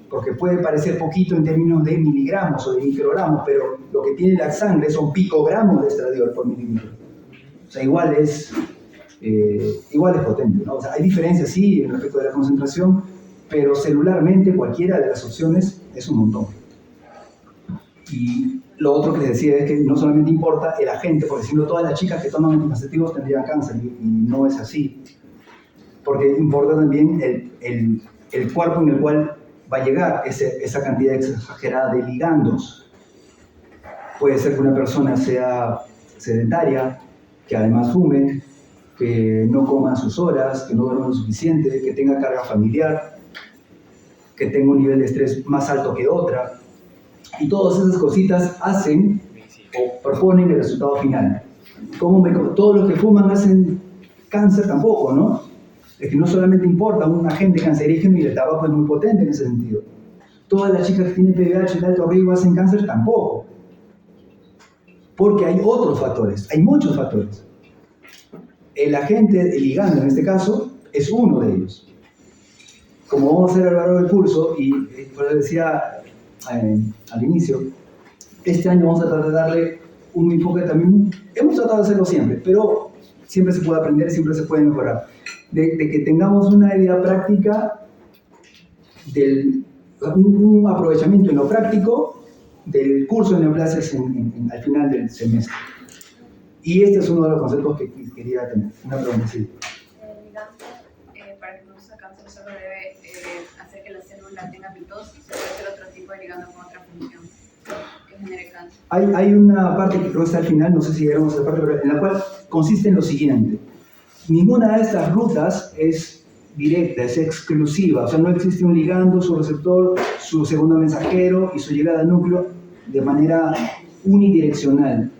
Porque puede parecer poquito en términos de miligramos o de microgramos, pero lo que tiene la sangre son picogramos de estradiol por mililitro. O sea, igual es potente, ¿no? O sea, hay diferencias, sí, en respecto de la concentración, pero celularmente cualquiera de las opciones es un montón. Y lo otro que les decía es que no solamente importa el agente, porque si no todas las chicas que toman anticonceptivos tendrían cáncer, y no es así. Porque importa también el cuerpo en el cual va a llegar esa cantidad exagerada de ligandos. Puede ser que una persona sea sedentaria, que además fume, que no coma a sus horas, que no duerma lo suficiente, que tenga carga familiar, que tenga un nivel de estrés más alto que otra. Y todas esas cositas hacen o proponen el resultado final. Todos los que fuman hacen cáncer tampoco, ¿no? Es que no solamente importa un agente cancerígeno y el tabaco es muy potente en ese sentido. Todas las chicas que tienen PBH de alto riesgo hacen cáncer tampoco. Porque hay otros factores, hay muchos factores. El agente, el ligando en este caso, es uno de ellos. Como vamos a hacer a lo largo del curso, y pues decía al inicio, este año vamos a tratar de darle un enfoque también, hemos tratado de hacerlo siempre, pero siempre se puede aprender, siempre se puede mejorar. De que tengamos una idea práctica un aprovechamiento en lo práctico del curso de neoplasias al final del semestre. Y este es uno de los conceptos que quería tener. Una pregunta, sí. Digamos, para que produzca cáncer solo debe hacer que la célula tenga mitosis, o puede ser otro tipo de ligando con otra función que genere cáncer. Hay una parte que creo que está al final, no sé si llegamos a esa parte, pero en la cual consiste en lo siguiente. Ninguna de estas rutas es directa, es exclusiva, o sea, no existe un ligando, su receptor, su segundo mensajero y su llegada al núcleo de manera unidireccional.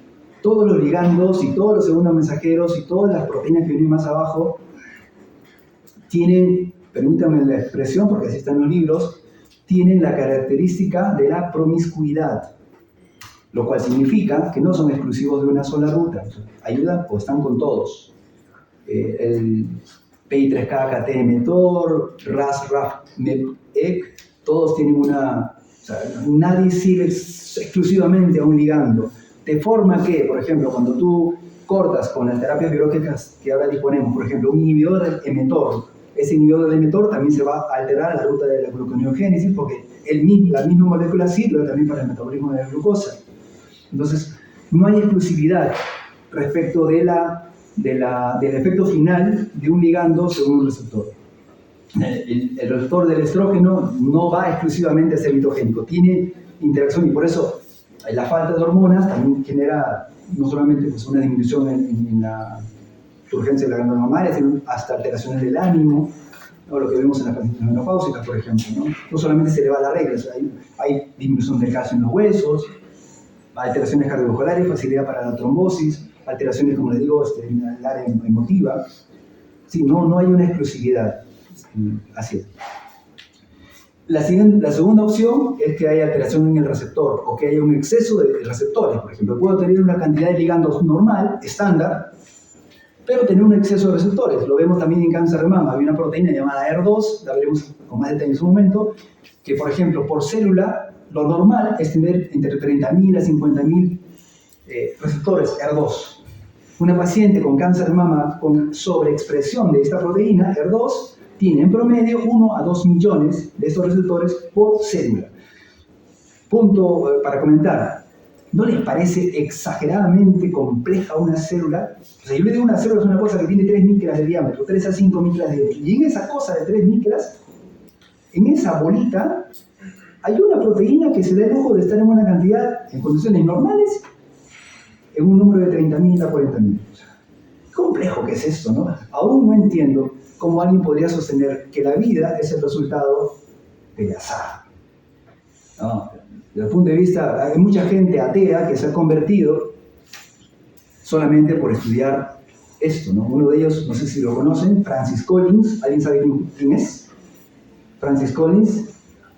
Todos los ligandos y todos los segundos mensajeros y todas las proteínas que vienen más abajo tienen, permítanme la expresión porque así están en los libros, tienen la característica de la promiscuidad, lo cual significa que no son exclusivos de una sola ruta, ayudan o están con todos. El PI3K, mTOR, RAS, RAF, MEP, todos tienen una... O sea, nadie sirve exclusivamente a un ligando. De forma que, por ejemplo, cuando tú cortas con las terapias biológicas que ahora disponemos, por ejemplo, un inhibidor del mTOR, ese inhibidor del mTOR también se va a alterar la ruta de la gluconeogénesis porque la misma molécula sirve también para el metabolismo de la glucosa. Entonces, no hay exclusividad respecto del efecto final de un ligando según un receptor. El receptor del estrógeno no va exclusivamente a ser mitogénico, tiene interacción y por eso la falta de hormonas también genera no solamente pues, una disminución en la urgencia de la glándula mamaria, sino hasta alteraciones del ánimo, ¿no? Lo que vemos en las pacientes menopáusicas, por ejemplo. No solamente se eleva la regla, o sea, hay disminución del calcio en los huesos, alteraciones cardiovasculares, facilidad para la trombosis, alteraciones, como les digo, en el área emotiva. Sí, no hay una exclusividad. Así es. La segunda opción es que haya alteración en el receptor o que haya un exceso de receptores. Por ejemplo, puedo tener una cantidad de ligandos normal, estándar, pero tener un exceso de receptores. Lo vemos también en cáncer de mama. Hay una proteína llamada ER2, la veremos con más detalle en su momento, que por ejemplo, por célula, lo normal es tener entre 30.000 a 50.000 receptores ER2. Una paciente con cáncer de mama con sobreexpresión de esta proteína, ER2, tiene en promedio 1 a 2 millones de estos receptores por célula. Punto para comentar. ¿No les parece exageradamente compleja una célula? O sea, yo le digo una célula es una cosa que tiene 3 micras de diámetro, 3 a 5 micras de diámetro. Y en esa cosa de 3 micras en esa bolita hay una proteína que se da el lujo de estar en una cantidad, en condiciones normales, en un número de 30.000 a 40.000. Qué complejo que es esto, ¿no? Aún no entiendo cómo alguien podría sostener que la vida es el resultado del azar. ¿No? Desde el punto de vista, hay mucha gente atea que se ha convertido solamente por estudiar esto, ¿no? Uno de ellos, no sé si lo conocen, Francis Collins. ¿Alguien sabe quién es? Francis Collins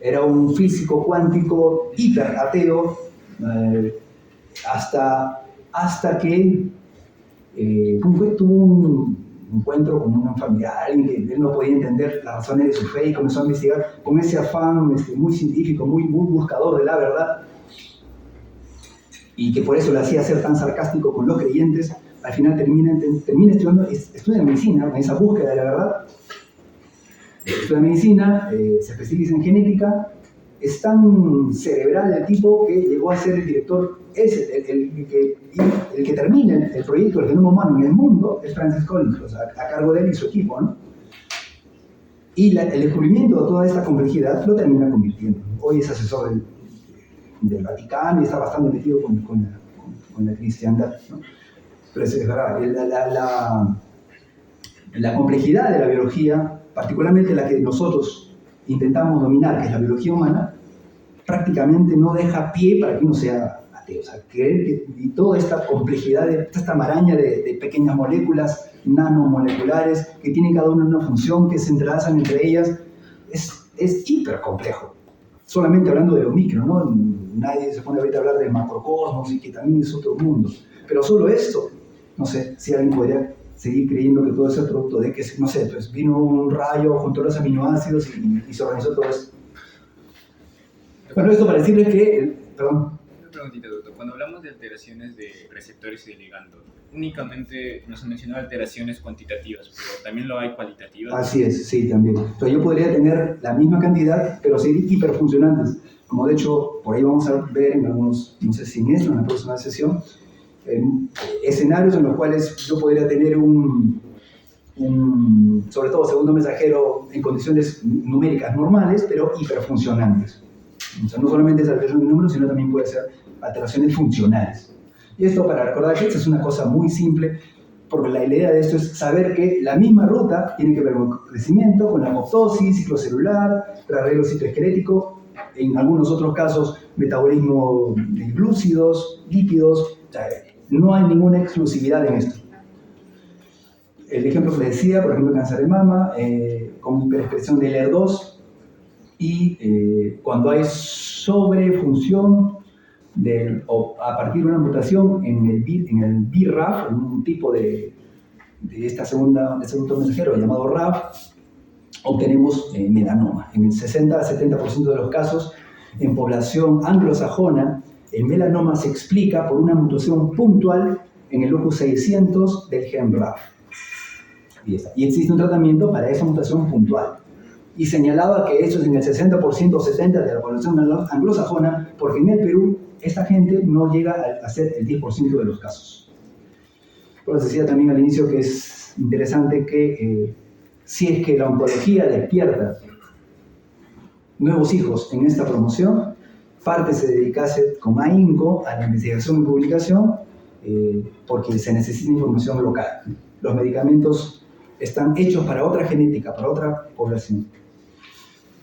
era un físico cuántico hiper ateo, hasta que tuvo un encuentro con un familiar, alguien que él no podía entender las razones de su fe, y comenzó a investigar con ese afán muy científico, muy buscador de la verdad, y que por eso le hacía ser tan sarcástico con los creyentes. Al final termina estudia medicina, en esa búsqueda de la verdad. Estudia medicina, se especializa en genética. Es tan cerebral el tipo que llegó a ser el director, el que termina el proyecto del genoma humano en el mundo, es Francis Collins, o sea, a cargo de él y su equipo, ¿no? Y el descubrimiento de toda esta complejidad lo termina convirtiendo. Hoy es asesor del Vaticano y está bastante metido con la cristiandad, ¿no? Pero es verdad, la complejidad de la biología, particularmente la que nosotros intentamos dominar, que es la biología humana, prácticamente no deja pie para que uno sea ateo. O sea, creer que y toda esta complejidad, esta maraña de pequeñas moléculas nanomoleculares que tienen cada una una función, que se entrelazan entre ellas, es hiper complejo. Solamente hablando de lo micro, ¿no? Nadie se pone ahorita a hablar del macrocosmos y que también es otro mundo. Pero solo esto, no sé si alguien podría seguir creyendo que todo eso es producto de que, no sé, pues vino un rayo, juntó los aminoácidos y se organizó todo eso. Bueno, esto para decirles que, perdón. Una preguntita, doctor. Cuando hablamos de alteraciones de receptores y de ligandos, únicamente nos han mencionado alteraciones cuantitativas, pero también lo hay cualitativas. Así es, sí, también. Entonces yo podría tener la misma cantidad, pero ser hiperfuncionantes. Como de hecho, por ahí vamos a ver en algunos, no sé si en esta o en la próxima sesión, escenarios en los cuales yo podría tener sobre todo segundo mensajero en condiciones numéricas normales, pero hiperfuncionantes. O sea, no solamente es alteración de números, sino también puede ser alteraciones funcionales. Y esto, para recordar que esto es una cosa muy simple, porque la idea de esto es saber que la misma ruta tiene que ver con crecimiento, con la apoptosis, ciclo celular, arreglo citoesquelético, en algunos otros casos, metabolismo de glúcidos, lípidos. O sea, no hay ninguna exclusividad en esto. El ejemplo que les decía, por ejemplo, cáncer de mama, con hiperexpresión de LER2, y cuando hay sobrefunción a partir de una mutación en el BRAF, en un tipo de este segundo mensajero llamado RAF, obtenemos melanoma. En el 60 a 70% de los casos, en población anglosajona, el melanoma se explica por una mutación puntual en el locus 600 del gen RAF. Y existe un tratamiento para esa mutación puntual. Y señalaba que eso es en el 60% o 70% de la población anglosajona, porque en el Perú esta gente no llega a ser el 10% de los casos. Por eso decía también al inicio que es interesante que si es que la oncología despierta nuevos hijos en esta promoción, parte se dedicase con ahínco a la investigación y publicación, porque se necesita información local. Los medicamentos están hechos para otra genética, para otra población.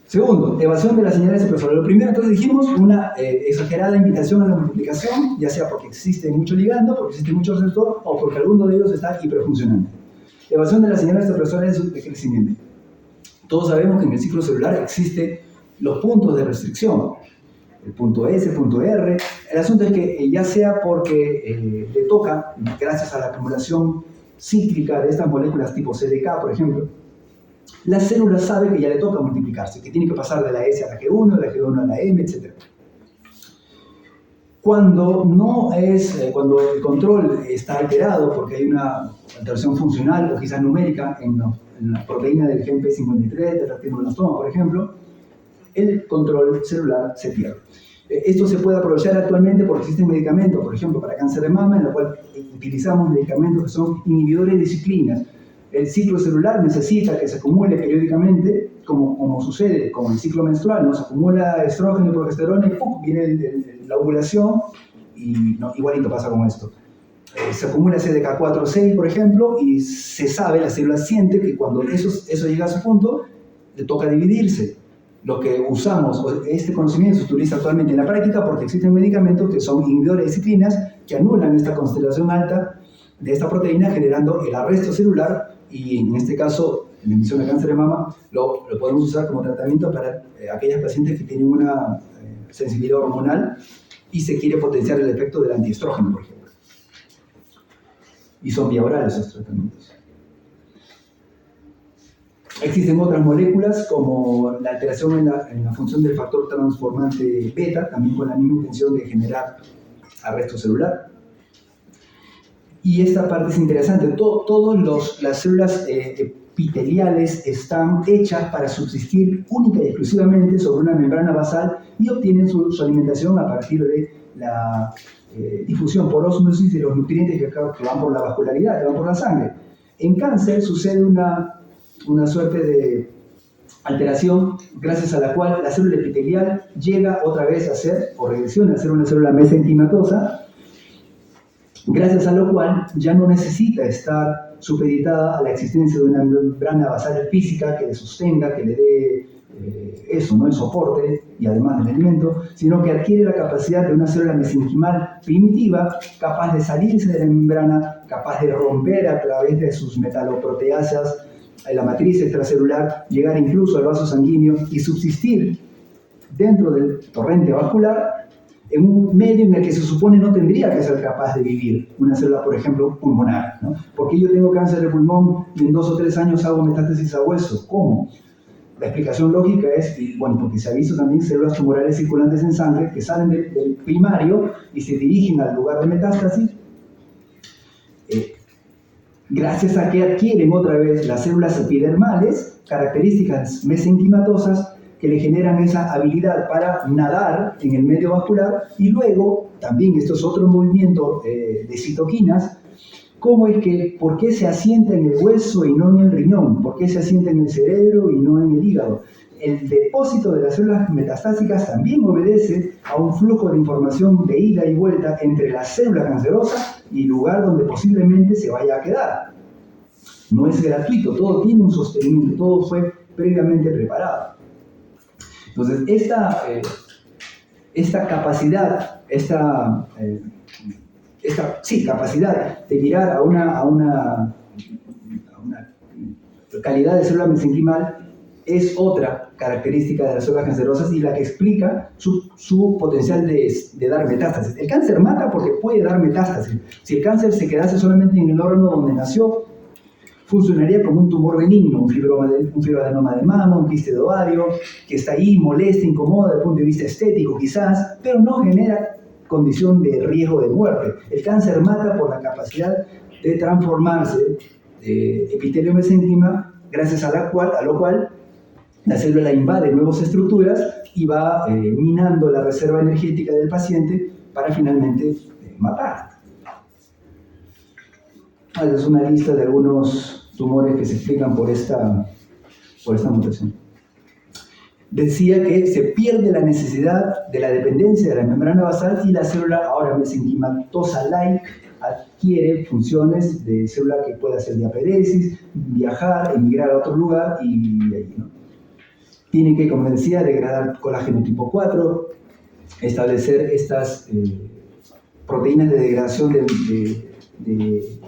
Segundo, evasión de las señales expresoras. Lo primero, entonces dijimos, una exagerada invitación a la multiplicación, ya sea porque existe mucho ligando, porque existe mucho receptor, o porque alguno de ellos está hiperfuncionando. Evasión de las señales expresoras de crecimiento. Todos sabemos que en el ciclo celular existen los puntos de restricción. El punto S, el punto R. El asunto es que ya sea porque le toca, gracias a la acumulación cíclica de estas moléculas tipo CDK, por ejemplo, la célula sabe que ya le toca multiplicarse, que tiene que pasar de la S a la G1, de la G1 a la M, etc. Cuando el control está alterado porque hay una alteración funcional o quizás numérica en la proteína del gen P53, del retinoblastoma, por ejemplo, el control celular se pierde. Esto se puede aprovechar actualmente porque existen medicamentos, por ejemplo, para cáncer de mama, en la cual utilizamos medicamentos que son inhibidores de ciclinas. El ciclo celular necesita que se acumule periódicamente como sucede con el ciclo menstrual, ¿no? Se acumula estrógeno y progesterona y ¡pum! Viene la ovulación y no, igualito pasa con esto. Se acumula CDK4/6, por ejemplo, y se sabe, la célula siente que cuando eso llega a su punto, le toca dividirse. Lo que usamos, este conocimiento se utiliza actualmente en la práctica porque existen medicamentos que son inhibidores de ciclinas que anulan esta concentración alta de esta proteína, generando el arresto celular, y en este caso, en la emisión de cáncer de mama, lo podemos usar como tratamiento para aquellas pacientes que tienen una sensibilidad hormonal y se quiere potenciar el efecto del antiestrógeno, por ejemplo. Y son vía oral esos tratamientos. Existen otras moléculas como la alteración en la función del factor transformante beta, también con la misma intención de generar arresto celular. Y esta parte es interesante. Todas las células epiteliales están hechas para subsistir única y exclusivamente sobre una membrana basal y obtienen su alimentación a partir de la difusión por ósmosis de los nutrientes que van por la vascularidad, que van por la sangre. En cáncer sucede una suerte de alteración gracias a la cual la célula epitelial llega otra vez a ser, o regresiona a ser una célula mesenquimatosa, gracias a lo cual ya no necesita estar supeditada a la existencia de una membrana basal física que le sostenga, que le dé eso, ¿no? El soporte y además del alimento, sino que adquiere la capacidad de una célula mesenquimal primitiva, capaz de salirse de la membrana, capaz de romper a través de sus metaloproteasas la matriz extracelular, llegar incluso al vaso sanguíneo y subsistir dentro del torrente vascular en un medio en el que se supone no tendría que ser capaz de vivir una célula, por ejemplo, pulmonar, ¿no? Porque yo tengo cáncer de pulmón y en 2 o 3 años hago metástasis a hueso. ¿Cómo? La explicación lógica es, y bueno, porque se ha visto también células tumorales circulantes en sangre que salen del primario y se dirigen al lugar de metástasis, gracias a que adquieren otra vez las células epidermales, características mesenquimatosas, que le generan esa habilidad para nadar en el medio vascular, y luego, también esto es otro movimiento de citoquinas, ¿por qué se asienta en el hueso y no en el riñón? ¿Por qué se asienta en el cerebro y no en el hígado? El depósito de las células metastásicas también obedece a un flujo de información de ida y vuelta entre la célula cancerosa y el lugar donde posiblemente se vaya a quedar. No es gratuito, todo tiene un sostenimiento, todo fue previamente preparado. Entonces, esta capacidad, capacidad de mirar a una calidad de célula mesenquimal es otra característica de las células cancerosas y la que explica su potencial de dar metástasis. El cáncer mata porque puede dar metástasis. Si el cáncer se quedase solamente en el órgano donde nació, funcionaría como un tumor benigno, un fibroadenoma de mama, un quiste de ovario, que está ahí, molesta, incomoda desde el punto de vista estético quizás, pero no genera condición de riesgo de muerte. El cáncer mata por la capacidad de transformarse de epitelio mesénquima, gracias a lo cual la célula invade nuevas estructuras y va minando la reserva energética del paciente para finalmente matar. Esta es una lista de algunos tumores que se explican por esta mutación. Decía que se pierde la necesidad de la dependencia de la membrana basal y la célula, ahora mesenquimatosa-like, adquiere funciones de célula que puede hacer diaperesis, viajar, emigrar a otro lugar y ahí, ¿no? Tiene que, como decía, degradar colágeno tipo 4, establecer estas proteínas de degradación de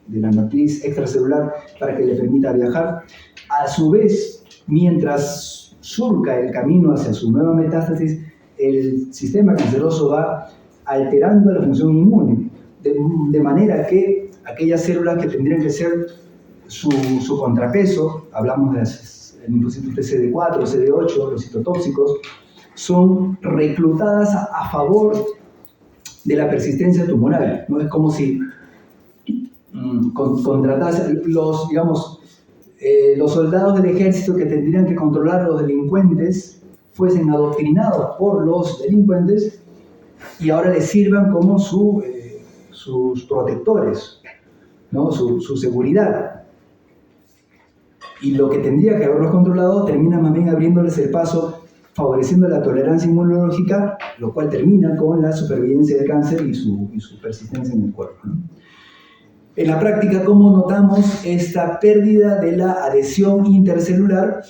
la matriz extracelular para que le permita viajar. A su vez, mientras surca el camino hacia su nueva metástasis, el sistema canceroso va alterando la función inmune, de manera que aquellas células que tendrían que ser su contrapeso, hablamos de el linfocitos CD4, CD8, los citotóxicos, son reclutadas a favor de la persistencia tumoral. No es como si contratase los soldados del ejército que tendrían que controlar a los delincuentes fuesen adoctrinados por los delincuentes y ahora les sirvan como sus protectores, ¿no? Su seguridad. Y lo que tendría que haberlos controlado termina más bien abriéndoles el paso, favoreciendo la tolerancia inmunológica, lo cual termina con la supervivencia del cáncer y su persistencia en el cuerpo, ¿no? En la práctica, ¿cómo notamos esta pérdida de la adhesión intercelular?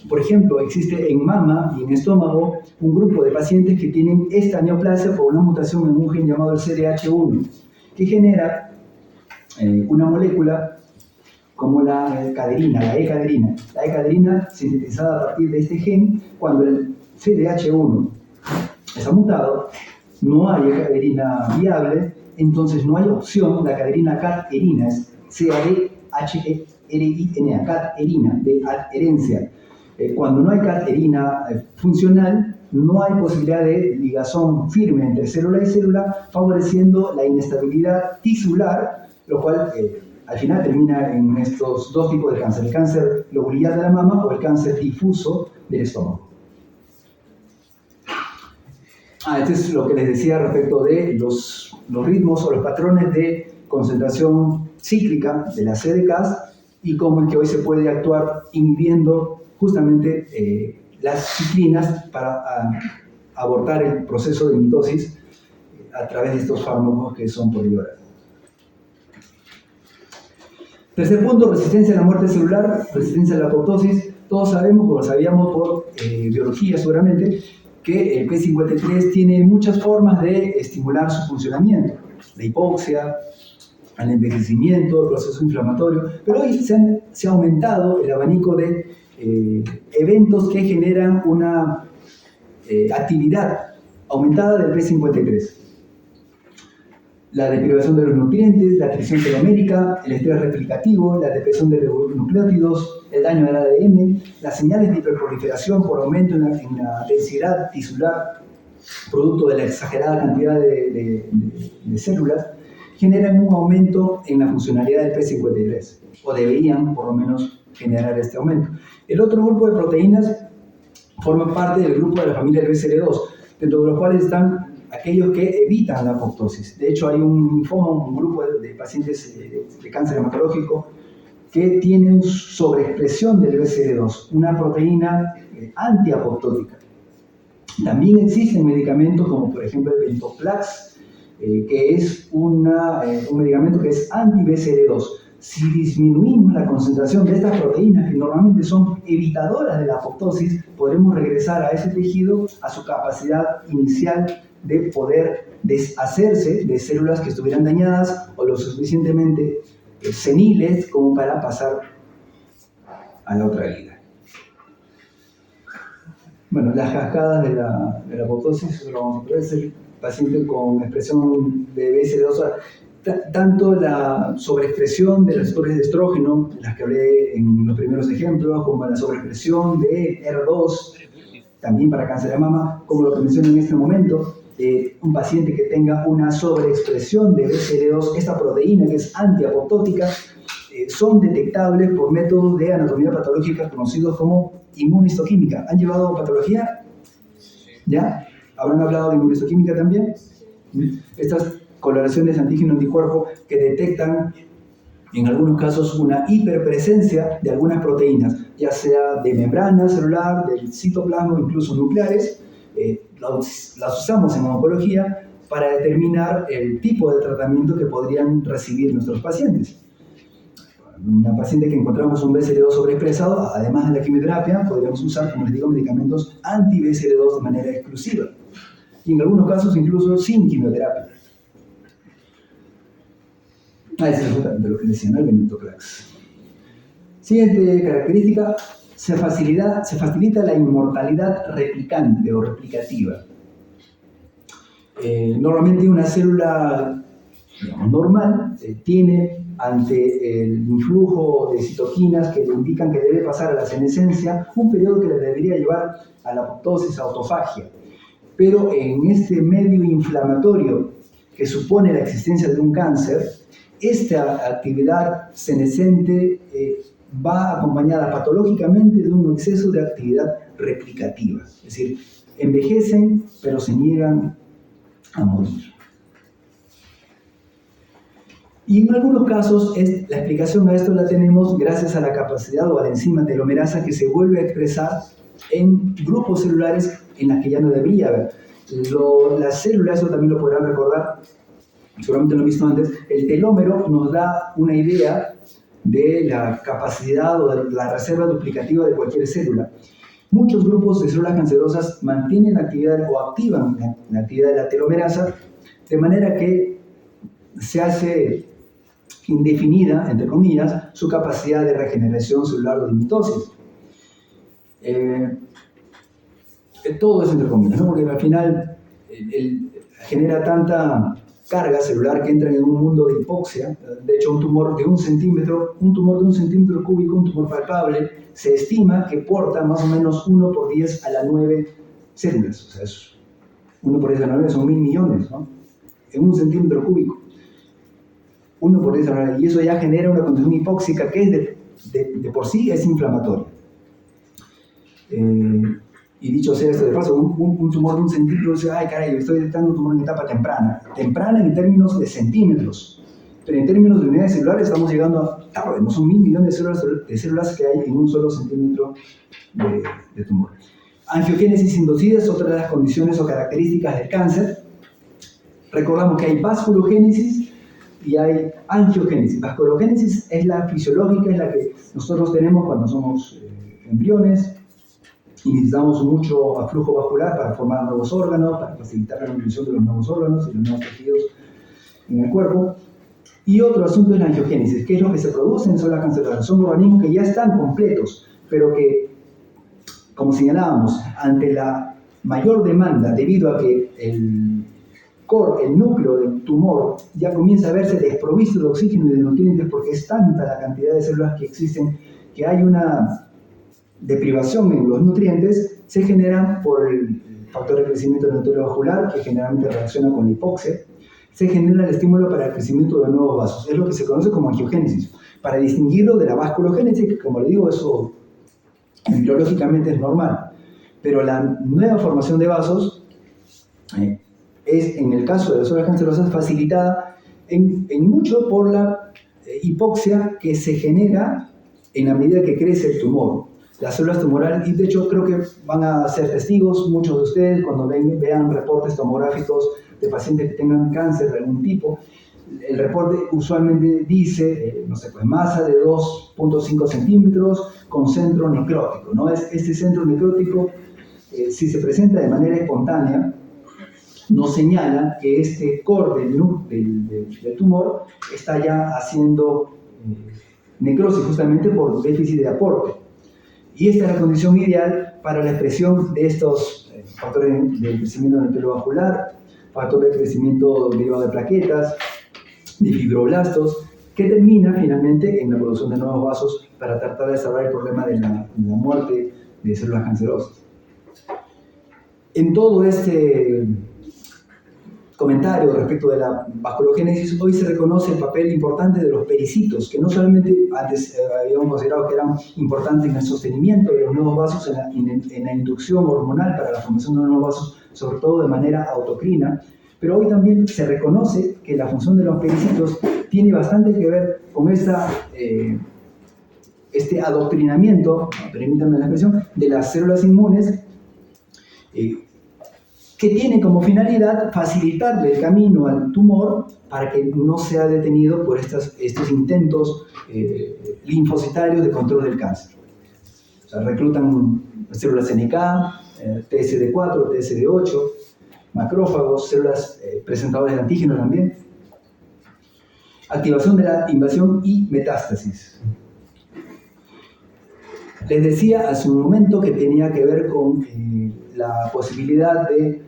Por ejemplo, existe en mama y en estómago un grupo de pacientes que tienen esta neoplasia por una mutación en un gen llamado el CDH1, que genera una molécula como la caderina, la E-caderina. La E-caderina, sintetizada a partir de este gen, cuando el CDH1 está mutado, no hay E-caderina viable, entonces no hay opción, la caderina caterina es C-A-D-H-E-R-I-N-A, caterina, de adherencia. Cuando no hay caterina funcional, no hay posibilidad de ligazón firme entre célula y célula, favoreciendo la inestabilidad tisular, lo cual al final termina en estos dos tipos de cáncer: el cáncer lobular de la mama o el cáncer difuso del estómago. Esto es lo que les decía respecto de los ritmos o los patrones de concentración cíclica de las CDKs y cómo es que hoy se puede actuar inhibiendo justamente las ciclinas para abortar el proceso de mitosis a través de estos fármacos que son polióricos. Tercer punto, resistencia a la muerte celular, resistencia a la apoptosis. Todos sabemos, o lo sabíamos por biología seguramente, que el P53 tiene muchas formas de estimular su funcionamiento. La hipoxia, el envejecimiento, el proceso inflamatorio, pero hoy se ha aumentado el abanico de eventos que generan una actividad aumentada del P53. La deprivación de los nutrientes, la tricción telomérica, el estrés replicativo, la depresión de los nucleótidos, el daño al ADN, las señales de hiperproliferación por aumento en la densidad tisular, producto de la exagerada cantidad de células, generan un aumento en la funcionalidad del P53, o deberían por lo menos generar este aumento. El otro grupo de proteínas forma parte del grupo de la familia del BCL2, dentro de los cuales están aquellos que evitan la apoptosis. De hecho, hay un linfoma, un grupo de pacientes de cáncer hematológico que tienen sobreexpresión del BCL2, una proteína antiapoptótica. También existen medicamentos como por ejemplo el Ventoplax, que es un medicamento que es anti-BCL2. Si disminuimos la concentración de estas proteínas, que normalmente son evitadoras de la apoptosis, podremos regresar a ese tejido a su capacidad inicial de poder deshacerse de células que estuvieran dañadas o lo suficientemente seniles como para pasar a la otra vida. Bueno, las cascadas de la apoptosis, lo vamos a ver, es el paciente con expresión de BCL2, tanto la sobreexpresión de los receptores de estrógeno, las que hablé en los primeros ejemplos, como la sobreexpresión de R2, también para cáncer de mama, como lo que menciono en este momento, un paciente que tenga una sobreexpresión de BCL2, esta proteína que es antiapoptótica, son detectables por métodos de anatomía patológica conocidos como inmunohistoquímica. ¿Han llevado patología? ¿Ya? ¿Habrán hablado de inmunohistoquímica también? Estas coloraciones antígeno-anticuerpo que detectan en algunos casos una hiperpresencia de algunas proteínas, ya sea de membrana celular, del citoplasma, incluso nucleares. Las usamos en oncología para determinar el tipo de tratamiento que podrían recibir nuestros pacientes. Una paciente que encontramos un BCL2 sobreexpresado, además de la quimioterapia, podríamos usar, como les digo, medicamentos anti-BCL2 de manera exclusiva. Y en algunos casos incluso sin quimioterapia. Ese es justamente lo que decía, ¿no? El Ventoplax. Siguiente característica, se facilita la inmortalidad replicante o replicativa. Normalmente una célula, digamos, normal tiene, ante el influjo de citoquinas que le indican que debe pasar a la senescencia, un periodo que le debería llevar a la apoptosis, a autofagia. Pero en este medio inflamatorio que supone la existencia de un cáncer, esta actividad senescente va acompañada patológicamente de un exceso de actividad replicativa. Es decir, envejecen, pero se niegan a morir. Y en algunos casos, la explicación a esto la tenemos gracias a la capacidad o a la enzima telomerasa que se vuelve a expresar en grupos celulares en las que ya no debería haber. Las células, eso también lo podrán recordar, seguramente lo he visto antes, el telómero nos da una idea de la capacidad o de la reserva duplicativa de cualquier célula. Muchos grupos de células cancerosas mantienen la actividad o activan la actividad de la telomerasa de manera que se hace indefinida, entre comillas, su capacidad de regeneración celular o de mitosis. Todo es entre comillas, ¿no? Porque al final genera tanta carga celular que entra en un mundo de hipoxia. De hecho, un tumor de 1 centímetro cúbico, un tumor palpable, se estima que porta más o menos 1 por 10 a la 9 células. O sea, es 1 por 10 a la 9 son 1.000 millones, ¿no? En 1 centímetro cúbico. 1 por 10 a la 9. Y eso ya genera una condición hipóxica que es de por sí es inflamatoria. Y dicho sea esto de paso, un tumor de 1 centímetro dice, ay caray, estoy detectando un tumor en etapa temprana. Temprana en términos de centímetros, pero en términos de unidades celulares estamos llegando a tarde, no son 1.000 millones de células que hay en un solo centímetro de tumor. Angiogénesis inducida es otra de las condiciones o características del cáncer. Recordamos que hay vasculogénesis y hay angiogénesis. Vasculogénesis es la fisiológica, es la que nosotros tenemos cuando somos embriones, y necesitamos mucho aflujo vascular para formar nuevos órganos, para facilitar la nutrición de los nuevos órganos y los nuevos tejidos en el cuerpo. Y otro asunto es la angiogénesis, que es lo que se produce en células cancerosas. Son organismos que ya están completos, pero que, como señalábamos, ante la mayor demanda, debido a que el núcleo del tumor ya comienza a verse desprovisto de oxígeno y de nutrientes, porque es tanta la cantidad de células que existen, que hay una deprivación en los nutrientes, se generan por el factor de crecimiento del endotelio vascular, que generalmente reacciona con la hipoxia, se genera el estímulo para el crecimiento de nuevos vasos. Es lo que se conoce como angiogénesis, para distinguirlo de la vasculogénesis, que como le digo, eso embriológicamente es normal. Pero la nueva formación de vasos es, en el caso de las células cancerosas, facilitada en mucho por la hipoxia que se genera en la medida que crece el tumor. Las células tumorales, y de hecho creo que van a ser testigos muchos de ustedes cuando vean reportes tomográficos de pacientes que tengan cáncer de algún tipo. El reporte usualmente dice, no sé, pues masa de 2.5 centímetros con centro necrótico, ¿no? Este centro necrótico, si se presenta de manera espontánea, nos señala que este core del tumor está ya haciendo necrosis justamente por déficit de aporte. Y esta es la condición ideal para la expresión de estos factores de crecimiento del endotelio vascular, factor de crecimiento derivado de plaquetas, de fibroblastos, que termina finalmente en la producción de nuevos vasos para tratar de salvar el problema de la muerte de células cancerosas. En todo este comentario respecto de la vasculogénesis, hoy se reconoce el papel importante de los pericitos, que no solamente antes habíamos considerado que eran importantes en el sostenimiento de los nuevos vasos, en la inducción hormonal para la formación de los nuevos vasos, sobre todo de manera autocrina, pero hoy también se reconoce que la función de los pericitos tiene bastante que ver con este adoctrinamiento, permítanme la expresión, de las células inmunes, que tiene como finalidad facilitarle el camino al tumor para que no sea detenido por estos intentos linfocitarios de control del cáncer. O sea, reclutan células NK, TSD4, TSD8, macrófagos, células presentadoras de antígenos también. Activación de la invasión y metástasis. Les decía hace un momento que tenía que ver con la posibilidad de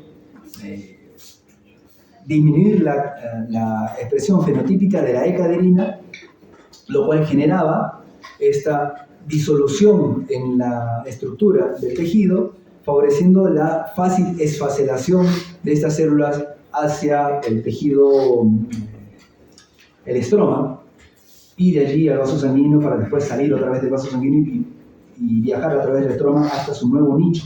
disminuir la expresión fenotípica de la E-caderina, lo cual generaba esta disolución en la estructura del tejido, favoreciendo la fácil esfacelación de estas células hacia el tejido, el estroma, y de allí al vaso sanguíneo para después salir otra vez del vaso sanguíneo y viajar a través del estroma hasta su nuevo nicho.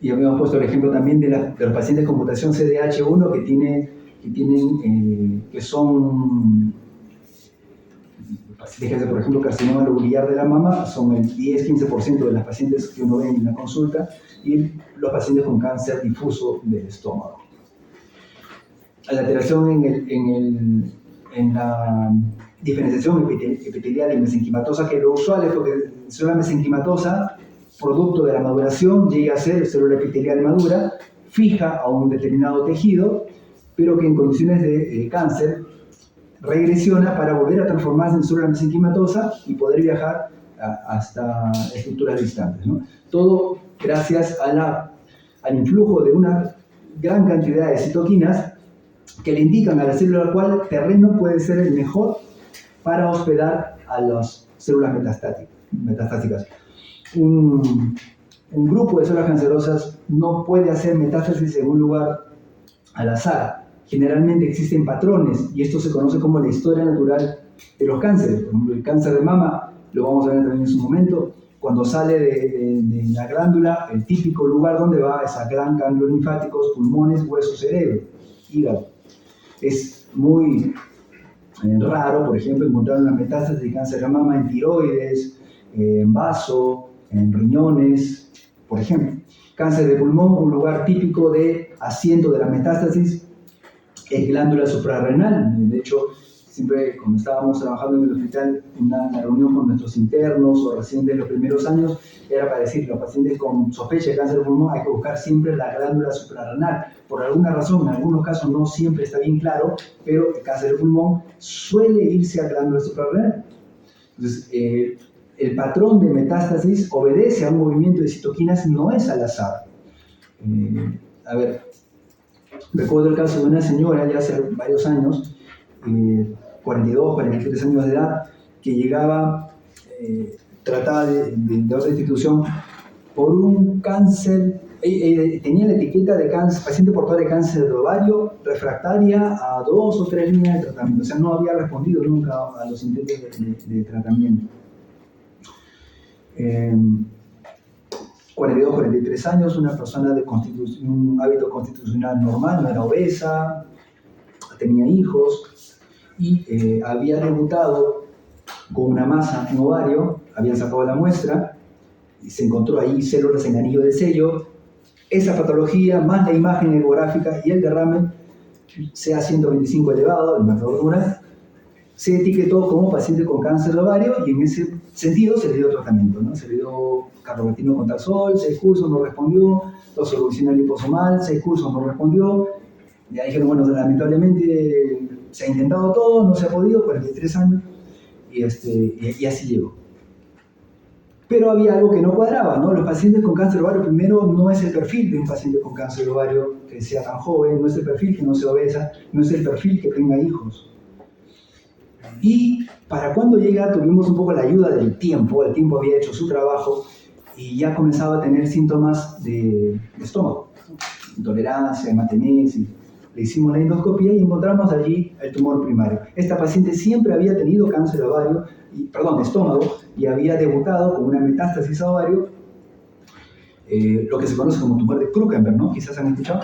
Y habíamos puesto el ejemplo también de los pacientes con mutación CDH1 que tiene que son pacientes, por ejemplo, carcinoma lobular de la mama, son el 10-15% de las pacientes que uno ve en la consulta, y los pacientes con cáncer difuso del estómago. La alteración en la diferenciación epitelial y mesenquimatosa, que lo usual es porque la célula mesenquimatosa, producto de la maduración, llega a ser célula epitelial madura, fija a un determinado tejido, pero que en condiciones de cáncer regresiona para volver a transformarse en célula mesenquimatosa y poder viajar hasta estructuras distantes, ¿no? Todo gracias al influjo de una gran cantidad de citoquinas que le indican a la célula cuál terreno puede ser el mejor para hospedar a las células metastáticas. Un grupo de células cancerosas no puede hacer metástasis en un lugar al azar. Generalmente existen patrones y esto se conoce como la historia natural de los cánceres. Por ejemplo, el cáncer de mama, lo vamos a ver también en su momento, cuando sale de la glándula, el típico lugar donde va es a ganglios linfáticos, pulmones, hueso, cerebro, hígado. Es muy raro, por ejemplo, encontrar una metástasis de cáncer de mama en tiroides, en vaso, en riñones, por ejemplo. Cáncer de pulmón, un lugar típico de asiento de la metástasis, es glándula suprarrenal. De hecho, siempre cuando estábamos trabajando en el hospital, en una reunión con nuestros internos o residentes de los primeros años, era para decir, los pacientes con sospecha de cáncer de pulmón hay que buscar siempre la glándula suprarrenal. Por alguna razón, en algunos casos no siempre está bien claro, pero el cáncer de pulmón suele irse a glándula suprarrenal. Entonces, el patrón de metástasis obedece a un movimiento de citoquinas, no es al azar. Recuerdo el caso de una señora ya hace varios años, 42, 43 años de edad, que llegaba tratada de otra institución por un cáncer, tenía la etiqueta de cáncer, paciente portador de cáncer de ovario, refractaria a 2 o 3 líneas de tratamiento, o sea, no había respondido nunca a los intentos de tratamiento. 42, 43 años, una persona de un hábito constitucional normal, no era obesa, tenía hijos y había debutado con una masa en ovario, habían sacado la muestra y se encontró ahí células en anillo de sello. Esa patología, más la imagen ecográfica y el derrame, CA125 elevado, el marcador tumoral, se etiquetó como paciente con cáncer de ovario y en ese sentido se le dio tratamiento, ¿no? Se le dio carboplatina con taxol, 6 cursos, no respondió, doxorubicina liposomal, 6 cursos, no respondió. Ya dijeron, bueno, lamentablemente se ha intentado todo, no se ha podido, 43 años, y así llegó. Pero había algo que no cuadraba, ¿no? Los pacientes con cáncer de ovario, primero, no es el perfil de un paciente con cáncer de ovario que sea tan joven, no es el perfil que no sea obesa, no es el perfil que tenga hijos. Y para cuando llega tuvimos un poco la ayuda del tiempo, el tiempo había hecho su trabajo y ya comenzaba a tener síntomas de estómago, intolerancia, hematemesis. Le hicimos la endoscopia y encontramos allí el tumor primario. Esta paciente siempre había tenido cáncer de estómago y había debutado con una metástasis a ovario, lo que se conoce como tumor de Krukenberg, ¿no? Quizás han escuchado.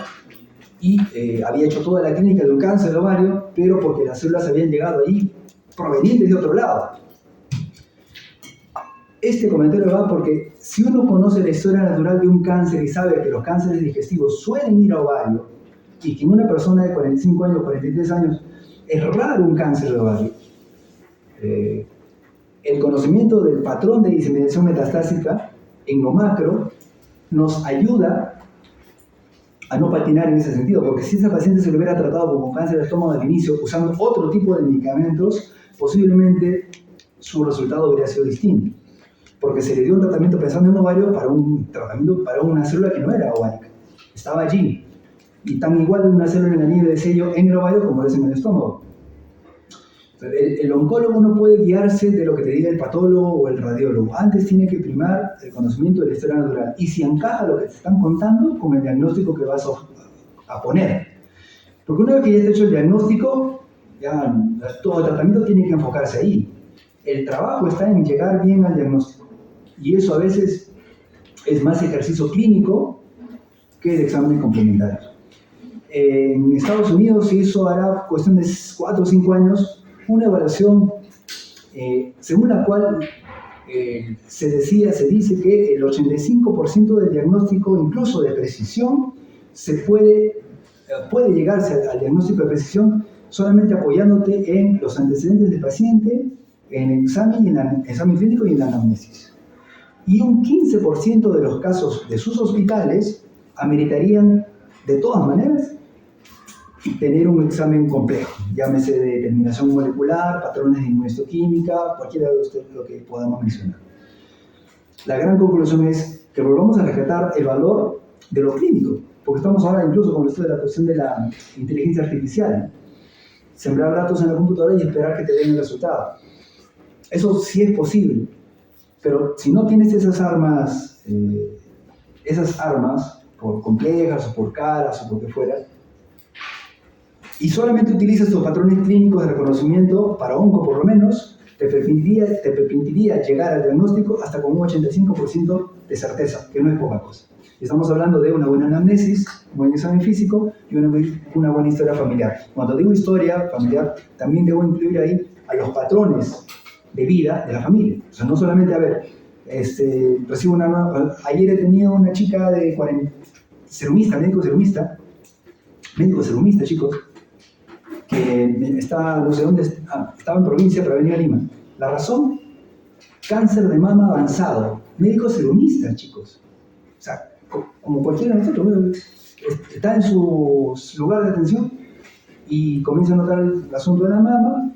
Y había hecho toda la clínica de un cáncer de ovario, pero porque las células habían llegado allí provenientes de otro lado. Este comentario va porque si uno conoce la historia natural de un cáncer y sabe que los cánceres digestivos suelen ir a ovario y que en una persona de 45 años, 43 años, es raro un cáncer de ovario, el conocimiento del patrón de diseminación metastásica en lo macro nos ayuda a no patinar en ese sentido, porque si esa paciente se lo hubiera tratado como cáncer de estómago al inicio usando otro tipo de medicamentos, posiblemente su resultado hubiera sido distinto, porque se le dio un tratamiento pensando en ovario para una célula que no era ovárica, estaba allí, y tan igual de una célula en anillo de sello en el ovario como es en el estómago. El oncólogo no puede guiarse de lo que te diga el patólogo o el radiólogo. Antes tiene que primar el conocimiento de la historia natural y si encaja lo que te están contando con el diagnóstico que vas a poner. Porque una vez que ya está hecho el diagnóstico, ya todo el tratamiento tiene que enfocarse ahí. El trabajo está en llegar bien al diagnóstico. Y eso a veces es más ejercicio clínico que el examen complementario. En Estados Unidos se hizo, hará cuestión de 4 o 5 años, una evaluación según la cual se dice que el 85% del diagnóstico, incluso de precisión, puede llegarse al diagnóstico de precisión solamente apoyándote en los antecedentes del paciente, en el examen clínico y en la anamnesis. Y un 15% de los casos de sus hospitales ameritarían, de todas maneras, tener un examen complejo, llámese de determinación molecular, patrones de inmunohistoquímica, cualquiera de lo que podamos mencionar. La gran conclusión es que volvamos a rescatar el valor de lo clínico, porque estamos ahora incluso con esto de la cuestión de la inteligencia artificial. Sembrar datos en la computadora y esperar que te den el resultado. Eso sí es posible, pero si no tienes esas armas por complejas o por caras o por que fuera, y solamente utilizas tus patrones clínicos de reconocimiento para onco por lo menos, te permitiría llegar al diagnóstico hasta con un 85% de certeza, que no es poca cosa. Estamos hablando de una buena anamnesis, un buen examen físico y una buena historia familiar. Cuando digo historia familiar, también debo incluir ahí a los patrones de vida de la familia. O sea, no solamente, a ver, ayer he tenido una chica de 40, médico serumista, chicos, que está, no sé dónde, estaba en provincia, pero venía a Lima. La razón, cáncer de mama avanzado, médico serumista, chicos. O sea, como cualquiera de nosotros, está en su lugar de atención y comienza a notar el asunto de la mama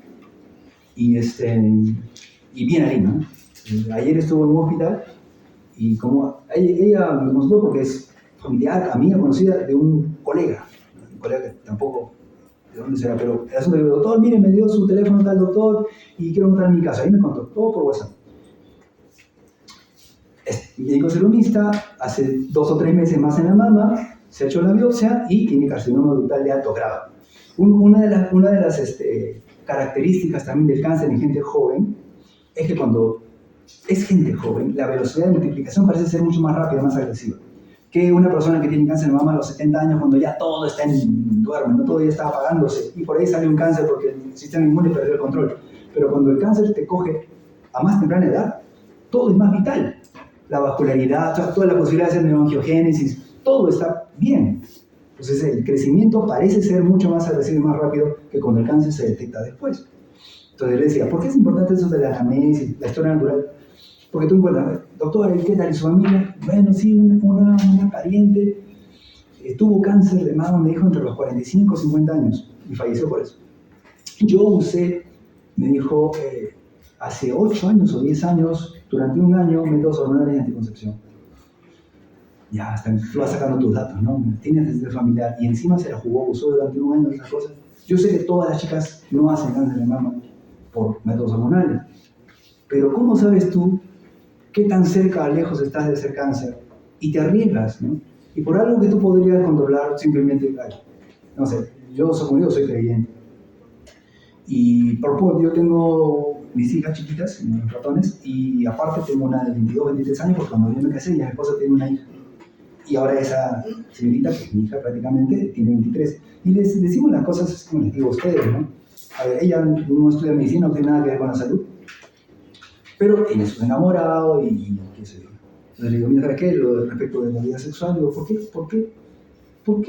y viene a Lima. Ayer estuvo en un hospital y como ella me mostró porque es familiar, amiga, conocida de un colega que tampoco, ¿de dónde será? Pero el asunto de doctor, mire, me dio su teléfono tal doctor y quiero montar en mi casa. Ahí me contó, todo por WhatsApp. Es médico serumista, hace 2 o 3 meses más en la mama, se ha hecho la biopsia y tiene carcinoma ductal de alto grado. Una de las características también del cáncer en gente joven es que cuando es gente joven, la velocidad de multiplicación parece ser mucho más rápida, más agresiva que una persona que tiene cáncer de mama a los 70 años, cuando ya todo está en duerme, ¿no? Todo ya está apagándose, y por ahí sale un cáncer porque el sistema inmune perdió el control. Pero cuando el cáncer te coge a más temprana edad, todo es más vital. La vascularidad, toda la posibilidad de hacer neoangiogénesis, todo está bien. Entonces el crecimiento parece ser mucho más agresivo y más rápido que cuando el cáncer se detecta después. Entonces le decía, ¿por qué es importante eso de la anamnesis, la historia natural? Porque tú encuentras, doctor, ¿qué tal? ¿Y su familia? Bueno, sí, una pariente tuvo cáncer de mama, me dijo, entre los 45 y 50 años, y falleció por eso. Yo usé, me dijo, hace 8 años o 10 años, durante un año, métodos hormonales de anticoncepción. Ya, tú vas sacando tus datos, ¿no? Tienes antecedente familiar, y encima se la jugó, usó durante un año esas cosas. Yo sé que todas las chicas no hacen cáncer de mama por métodos hormonales, pero ¿cómo sabes tú qué tan cerca o lejos estás de ser cáncer? Y te arriesgas, ¿no? Y por algo que tú podrías controlar, simplemente, no sé, yo soy creyente. Y yo tengo mis hijas chiquitas, mis ratones, y aparte tengo una de 22, 23 años, porque cuando yo me casé, ya mi esposa tiene una hija. Y ahora esa señorita, que es mi hija prácticamente, tiene 23. Y les decimos las cosas como les digo a ustedes, ¿no? A ver, ella no estudia medicina, no tiene nada que ver con la salud, pero ella es un enamorado y qué sé yo. Entonces le digo, mira, Raquel, respecto de la vida sexual, digo, ¿por qué? O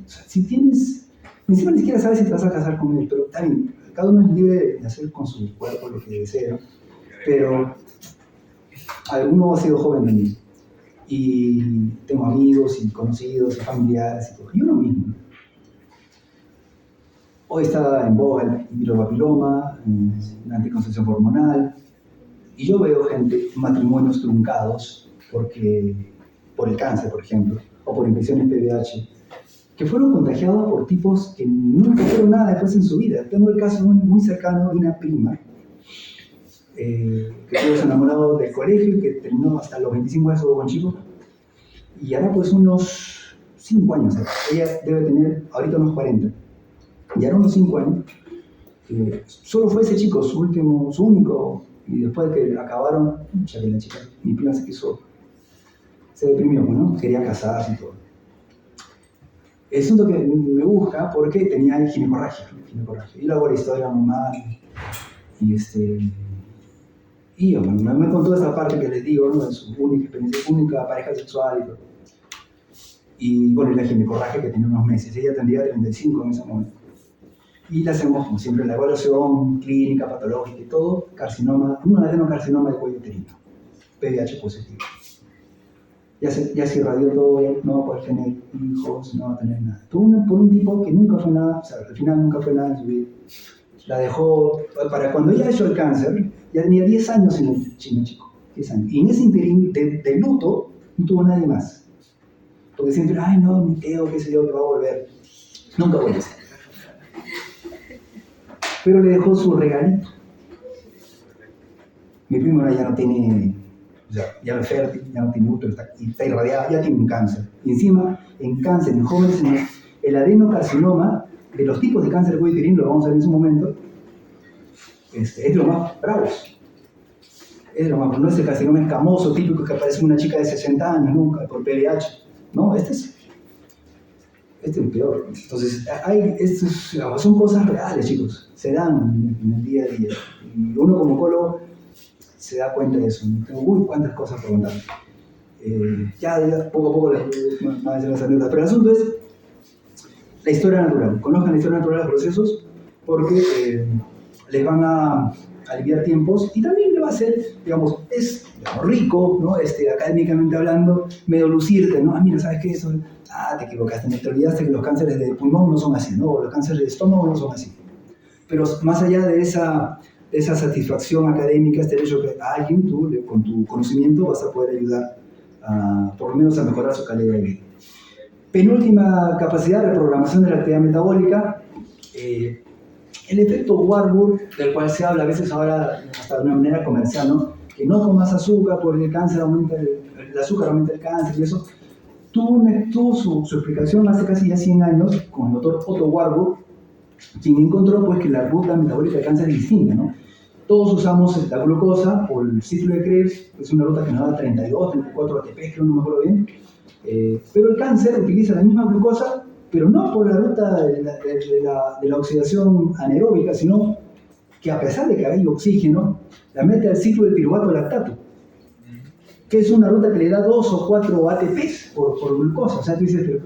sea, si tienes, encima ni siquiera sabes si te vas a casar con él, pero también, cada uno es libre de hacer con su cuerpo lo que desea, pero uno ha sido joven también, y tengo amigos y conocidos y familiares y todo, y uno mismo, ¿no? Hoy está en boga el virus-papiloma, la anticoncepción hormonal, y yo veo matrimonios truncados por el cáncer, por ejemplo, o por infecciones PVH, que fueron contagiados por tipos que nunca fueron nada después en su vida. Tengo el caso muy cercano de una prima que estuvo enamorado del colegio y que terminó hasta los 25 años con chico, y ahora pues unos 5 años. Ella debe tener ahorita unos 40. Y ahora unos 5 años. Solo fue ese chico, su único. Y después de que acabaron, ya que la chica, mi prima se deprimió, ¿no? Quería casarse y todo. El asunto que me busca porque tenía ginecorragia. Y luego la historia normal. Y bueno, me contó esa parte que les digo, ¿no? De su única experiencia, única pareja sexual y todo. Y bueno, y la ginecorragia que tenía unos meses. Ella tendría 35 en ese momento. Y le hacemos, como siempre, la evaluación clínica, patológica y todo, carcinoma, un adenocarcinoma de cuello uterino, VIH positivo. Ya se irradió todo, no va a poder tener hijos, no va a tener nada. Por un tipo que nunca fue nada, o sea, al final nunca fue nada en su vida. La dejó, para cuando ella hizo el cáncer, ya tenía 10 años en el chico, 10 años. Y en ese interín de luto, no tuvo nadie más. Porque siempre, ay no, mi Teo, qué sé yo, que va a volver. Nunca vuelve. Pero le dejó su regalito. Mi primo ya no tiene, o sea, ya no es fértil, ya no tiene útero, está irradiada, ya tiene un cáncer. Y encima, en cáncer, en jóvenes, el adenocarcinoma, de los tipos de cáncer de cuello uterino, lo vamos a ver en su momento, es de lo más bravos. Es de lo más, no es el carcinoma escamoso típico que aparece en una chica de 60 años, nunca, por VIH. No, este es el peor. Entonces, son cosas reales, chicos. Se dan en el día a día. Y uno como oncólogo se da cuenta de eso. Tengo cuántas cosas por contar. Ya poco a poco les van a decir las anécdotas. Pero el asunto es la historia natural. Conozcan la historia natural de los procesos porque les van a aliviar tiempos y también le va a hacer, digamos, es rico, ¿no? Académicamente hablando, medio lucirte, ¿no? Mira, ¿sabes qué? Te equivocaste, te olvidaste que los cánceres de pulmón no son así, ¿no? Los cánceres de estómago no son así. Pero más allá de esa satisfacción académica, el hecho que alguien, tú, con tu conocimiento, vas a poder ayudar por lo menos a mejorar su calidad de vida. Penúltima capacidad, reprogramación de la actividad metabólica. El efecto Warburg, del cual se habla a veces ahora hasta de una manera comercial, ¿no? Que no comas azúcar porque el cáncer aumenta, el azúcar aumenta el cáncer y eso, tuvo su explicación hace casi ya 100 años con el doctor Otto Warburg, quien encontró pues, que la ruta metabólica del cáncer es distinta, ¿no? Todos usamos la glucosa por el ciclo de Krebs, es una ruta que nos da 32, 34 ATP, creo, no me acuerdo bien, pero el cáncer utiliza la misma glucosa, pero no por la ruta de la oxidación anaeróbica, sino que a pesar de que hay oxígeno, la mete al ciclo de piruvato lactato, que es una ruta que le da 2 o 4 ATPs por glucosa. O sea, tú dices, pero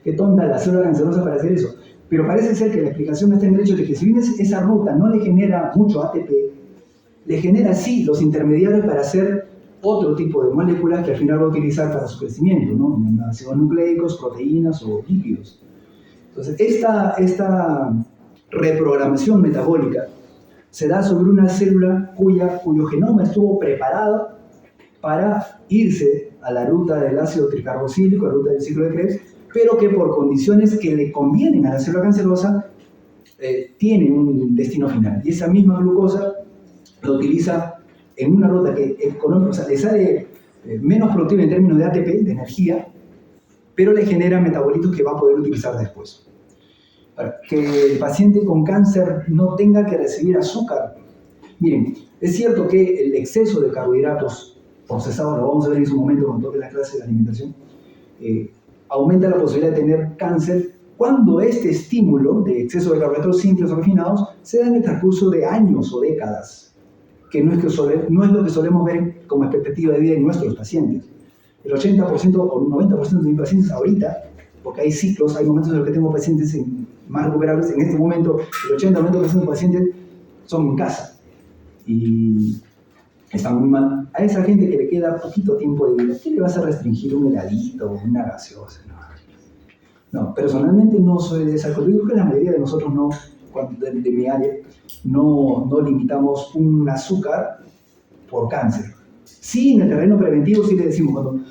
qué tonta la célula cancerosa para hacer eso. Pero parece ser que la explicación está en el hecho de que si bien esa ruta no le genera mucho ATP, le genera sí los intermediarios para hacer otro tipo de moléculas que al final va a utilizar para su crecimiento, ¿no? Ácidos nucleicos, proteínas o lípidos. Entonces, esta reprogramación metabólica se da sobre una célula cuyo genoma estuvo preparado para irse a la ruta del ácido tricarboxílico, a la ruta del ciclo de Krebs, pero que por condiciones que le convienen a la célula cancerosa, tiene un destino final. Y esa misma glucosa la utiliza en una ruta que le sale menos productiva en términos de ATP, de energía, pero le genera metabolitos que va a poder utilizar después. Para que el paciente con cáncer no tenga que recibir azúcar. Miren, es cierto que el exceso de carbohidratos procesados, lo vamos a ver en su momento con toda la clase de alimentación, aumenta la posibilidad de tener cáncer cuando este estímulo de exceso de carbohidratos simples o refinados se da en el transcurso de años o décadas, que no es lo que solemos ver como expectativa de vida en nuestros pacientes. El 80% o 90% de mis pacientes ahorita, porque hay ciclos, hay momentos en los que tengo pacientes más recuperables, en este momento el 80-90% de los pacientes son en casa y están muy mal. A esa gente que le queda poquito tiempo de vida, ¿qué le vas a restringir un heladito o una gaseosa? No, personalmente no soy de esa cosa. Yo creo que la mayoría de nosotros no, de mi área, no limitamos un azúcar por cáncer. Sí, en el terreno preventivo sí le decimos, cuando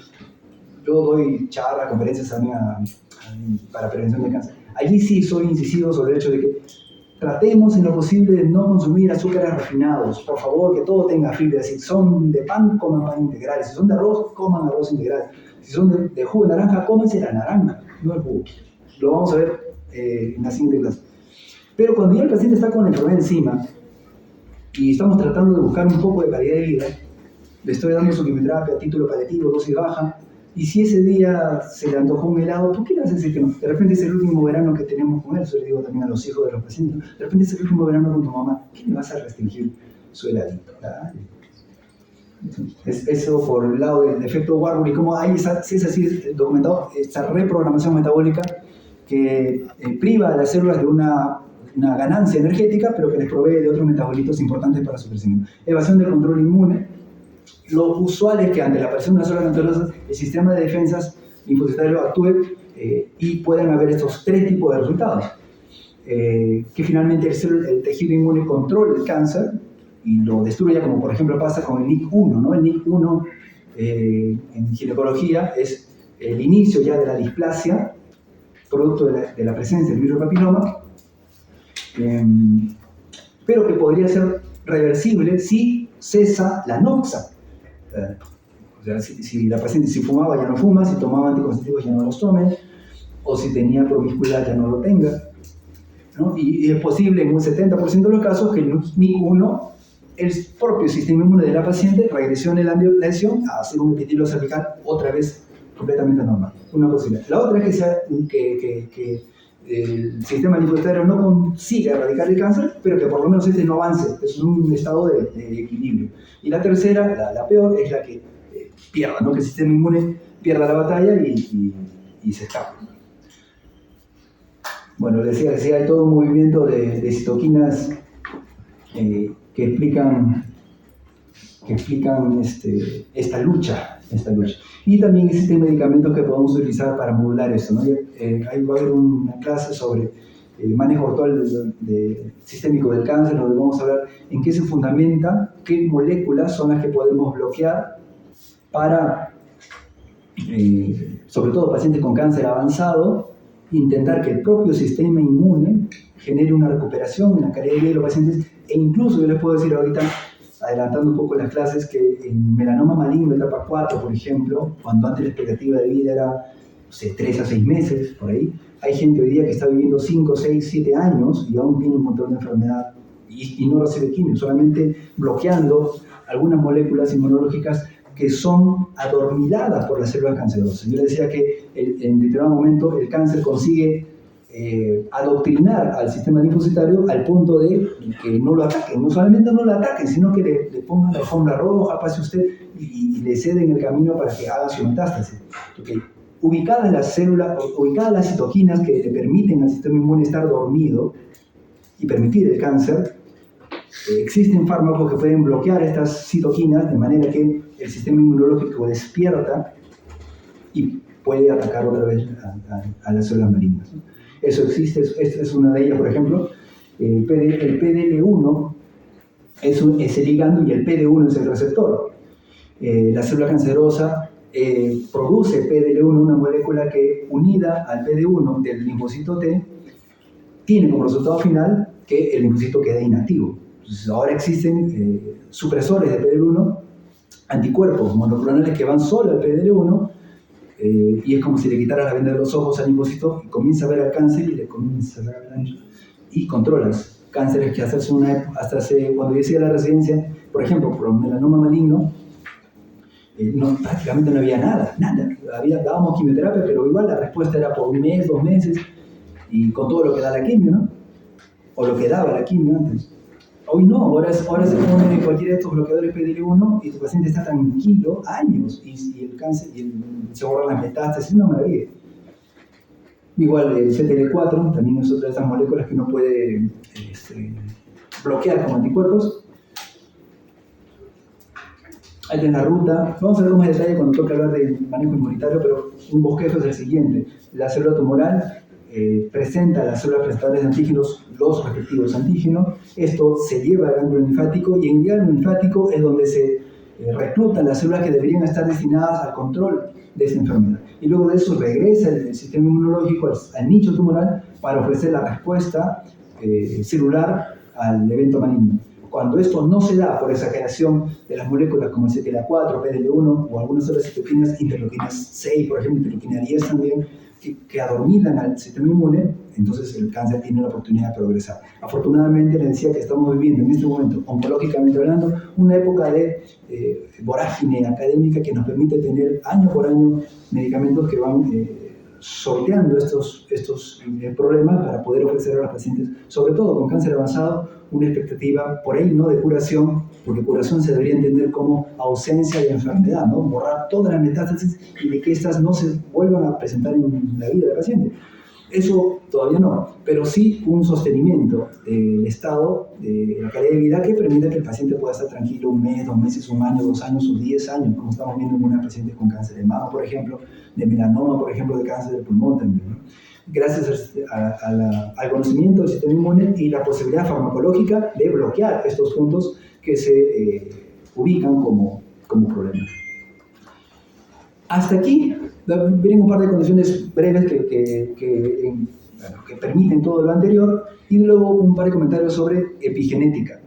yo doy charlas, conferencias para prevención de cáncer, allí sí soy incisivo sobre el hecho de que tratemos en lo posible de no consumir azúcares refinados. Por favor, que todo tenga fibra. Si son de pan, coman pan integral. Si son de arroz, coman arroz integral. Si son de jugo de naranja, cómense la naranja, no el jugo. Lo vamos a ver en la siguiente clase. Pero cuando ya el paciente está con la enfermedad encima y estamos tratando de buscar un poco de calidad de vida, le estoy dando su quimioterapia a título paliativo, dosis baja, Y si ese día se le antojó un helado, ¿por qué le vas a decir que no? De repente es el último verano que tenemos con él, eso le digo también a los hijos de los pacientes. De repente es el último verano con tu mamá, ¿qué le vas a restringir su heladito? Dale. Es eso por el lado del efecto Warburg y cómo hay si es así documentado, esta reprogramación metabólica que priva a las células de una ganancia energética, pero que les provee de otros metabolitos importantes para su crecimiento. Evasión del control inmune. Lo usual es que ante la aparición de una célula cancerosa, el sistema de defensas linfocitario actúe y puedan haber estos tres tipos de resultados. Que finalmente el tejido inmune controle el cáncer y lo destruya, como por ejemplo pasa con el NIC1, ¿no? El NIC1 en ginecología es el inicio ya de la displasia, producto de la presencia del virus del papiloma, pero que podría ser reversible si cesa la noxa. O sea, si la paciente si fumaba ya no fuma, si tomaba anticonceptivos ya no los tome, o si tenía promiscuidad ya no lo tenga, ¿no? Y es posible en un 70% de los casos que el NIC1, el propio sistema inmune de la paciente, regresione la lesión a hacer un epitelio cervical otra vez completamente normal. Una posibilidad. La otra es que el sistema linfocitario no consiga erradicar el cáncer, pero que por lo menos no avance. Es un estado de equilibrio. Y la tercera, la peor, es la que pierda, ¿no? Que el sistema inmune pierda la batalla y se escapa. Bueno, les decía que hay todo un movimiento de citoquinas que explican esta lucha. Y también existen medicamentos que podemos utilizar para modular esto, ¿no? Ahí va a haber una clase sobre manejo actual sistémico del cáncer, donde vamos a ver en qué se fundamenta, qué moléculas son las que podemos bloquear para, sobre todo pacientes con cáncer avanzado, intentar que el propio sistema inmune genere una recuperación en la calidad de vida de los pacientes, e incluso yo les puedo decir ahorita, adelantando un poco las clases, que en melanoma maligno etapa 4, por ejemplo, cuando antes la expectativa de vida era, no sé, 3 a 6 meses, por ahí, hay gente hoy día que está viviendo 5, 6, 7 años y aún tiene un montón de enfermedad y no recibe quimio, solamente bloqueando algunas moléculas inmunológicas que son adormiladas por las células cancerosas. Yo les decía que en determinado momento el cáncer consigue adoctrinar al sistema linfocitario al punto de que no lo ataquen, no solamente no lo ataquen, sino que le pongan la alfombra roja, pase usted y le ceden el camino para que haga su metástasis. Okay. Ubicadas las células, ubicadas las citoquinas que le permiten al sistema inmune estar dormido y permitir el cáncer, existen fármacos que pueden bloquear estas citoquinas de manera que el sistema inmunológico despierta y puede atacar otra vez a las células malignas. Eso existe, esta es una de ellas, por ejemplo. El PDL1 es el ligando y el PD1 es el receptor. La célula cancerosa produce PDL1, una molécula que, unida al PD1 del linfocito T, tiene como resultado final que el linfocito queda inactivo. Entonces, ahora existen supresores de PDL1, anticuerpos monoclonales que van solo al PDL1, y es como si le quitara la venda de los ojos al linfocito y comienza a ver al cáncer y le comienza a ver al ancho y controlas cánceres que hasta cuando yo hacía la residencia, por ejemplo, por melanoma maligno, prácticamente no había nada. Dábamos quimioterapia, pero igual la respuesta era por un mes, 2 meses, y con todo lo que da la quimio, ¿no? O lo que daba la quimio antes. Hoy no, ahora se pone cualquiera de estos bloqueadores PDL1 y tu paciente está tranquilo años y el cáncer se borran las metástasis, es una maravilla. Igual el CTL4 también es otra de esas moléculas que uno puede bloquear con anticuerpos. Ahí está la ruta. Vamos a ver más detalle cuando toque hablar de manejo inmunitario, pero un bosquejo es el siguiente. La célula tumoral presenta a las células presentadoras de antígenos los respectivos antígenos. Esto se lleva al ganglio linfático y en el ganglio linfático es donde se reclutan las células que deberían estar destinadas al control de esa enfermedad. Y luego de eso regresa el sistema inmunológico al nicho tumoral para ofrecer la respuesta celular al evento maligno. Cuando esto no se da por esa generación de las moléculas como el CTLA4, PDL1 o algunas otras citoquinas, interleuquinas 6, por ejemplo, interleuquina 10 también, que adormilan al sistema inmune, entonces el cáncer tiene la oportunidad de progresar. Afortunadamente, les decía que estamos viviendo en este momento, oncológicamente hablando, una época de vorágine académica que nos permite tener año por año medicamentos que van sorteando estos problemas para poder ofrecer a los pacientes, sobre todo con cáncer avanzado, una expectativa, por ahí no de curación, porque curación se debería entender como ausencia de enfermedad, ¿no? Borrar todas las metástasis y de que estas no se vuelvan a presentar en la vida del paciente. Eso todavía no, pero sí un sostenimiento del estado de la calidad de vida que permita que el paciente pueda estar tranquilo un mes, 2 meses, 1 año, 2 años o 10 años, como estamos viendo en algunas pacientes con cáncer de mama, por ejemplo, de melanoma, por ejemplo, de cáncer de pulmón también, ¿no? Gracias al conocimiento del sistema inmune y la posibilidad farmacológica de bloquear estos puntos que se ubican como problemas. Hasta aquí vienen un par de condiciones breves que permiten todo lo anterior y luego un par de comentarios sobre epigenética.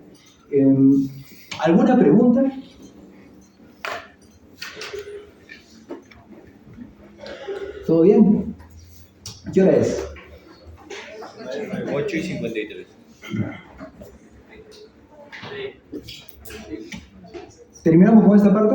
¿Alguna pregunta? ¿Todo bien? ¿Qué hora es? 8:53. ¿Terminamos con esta parte?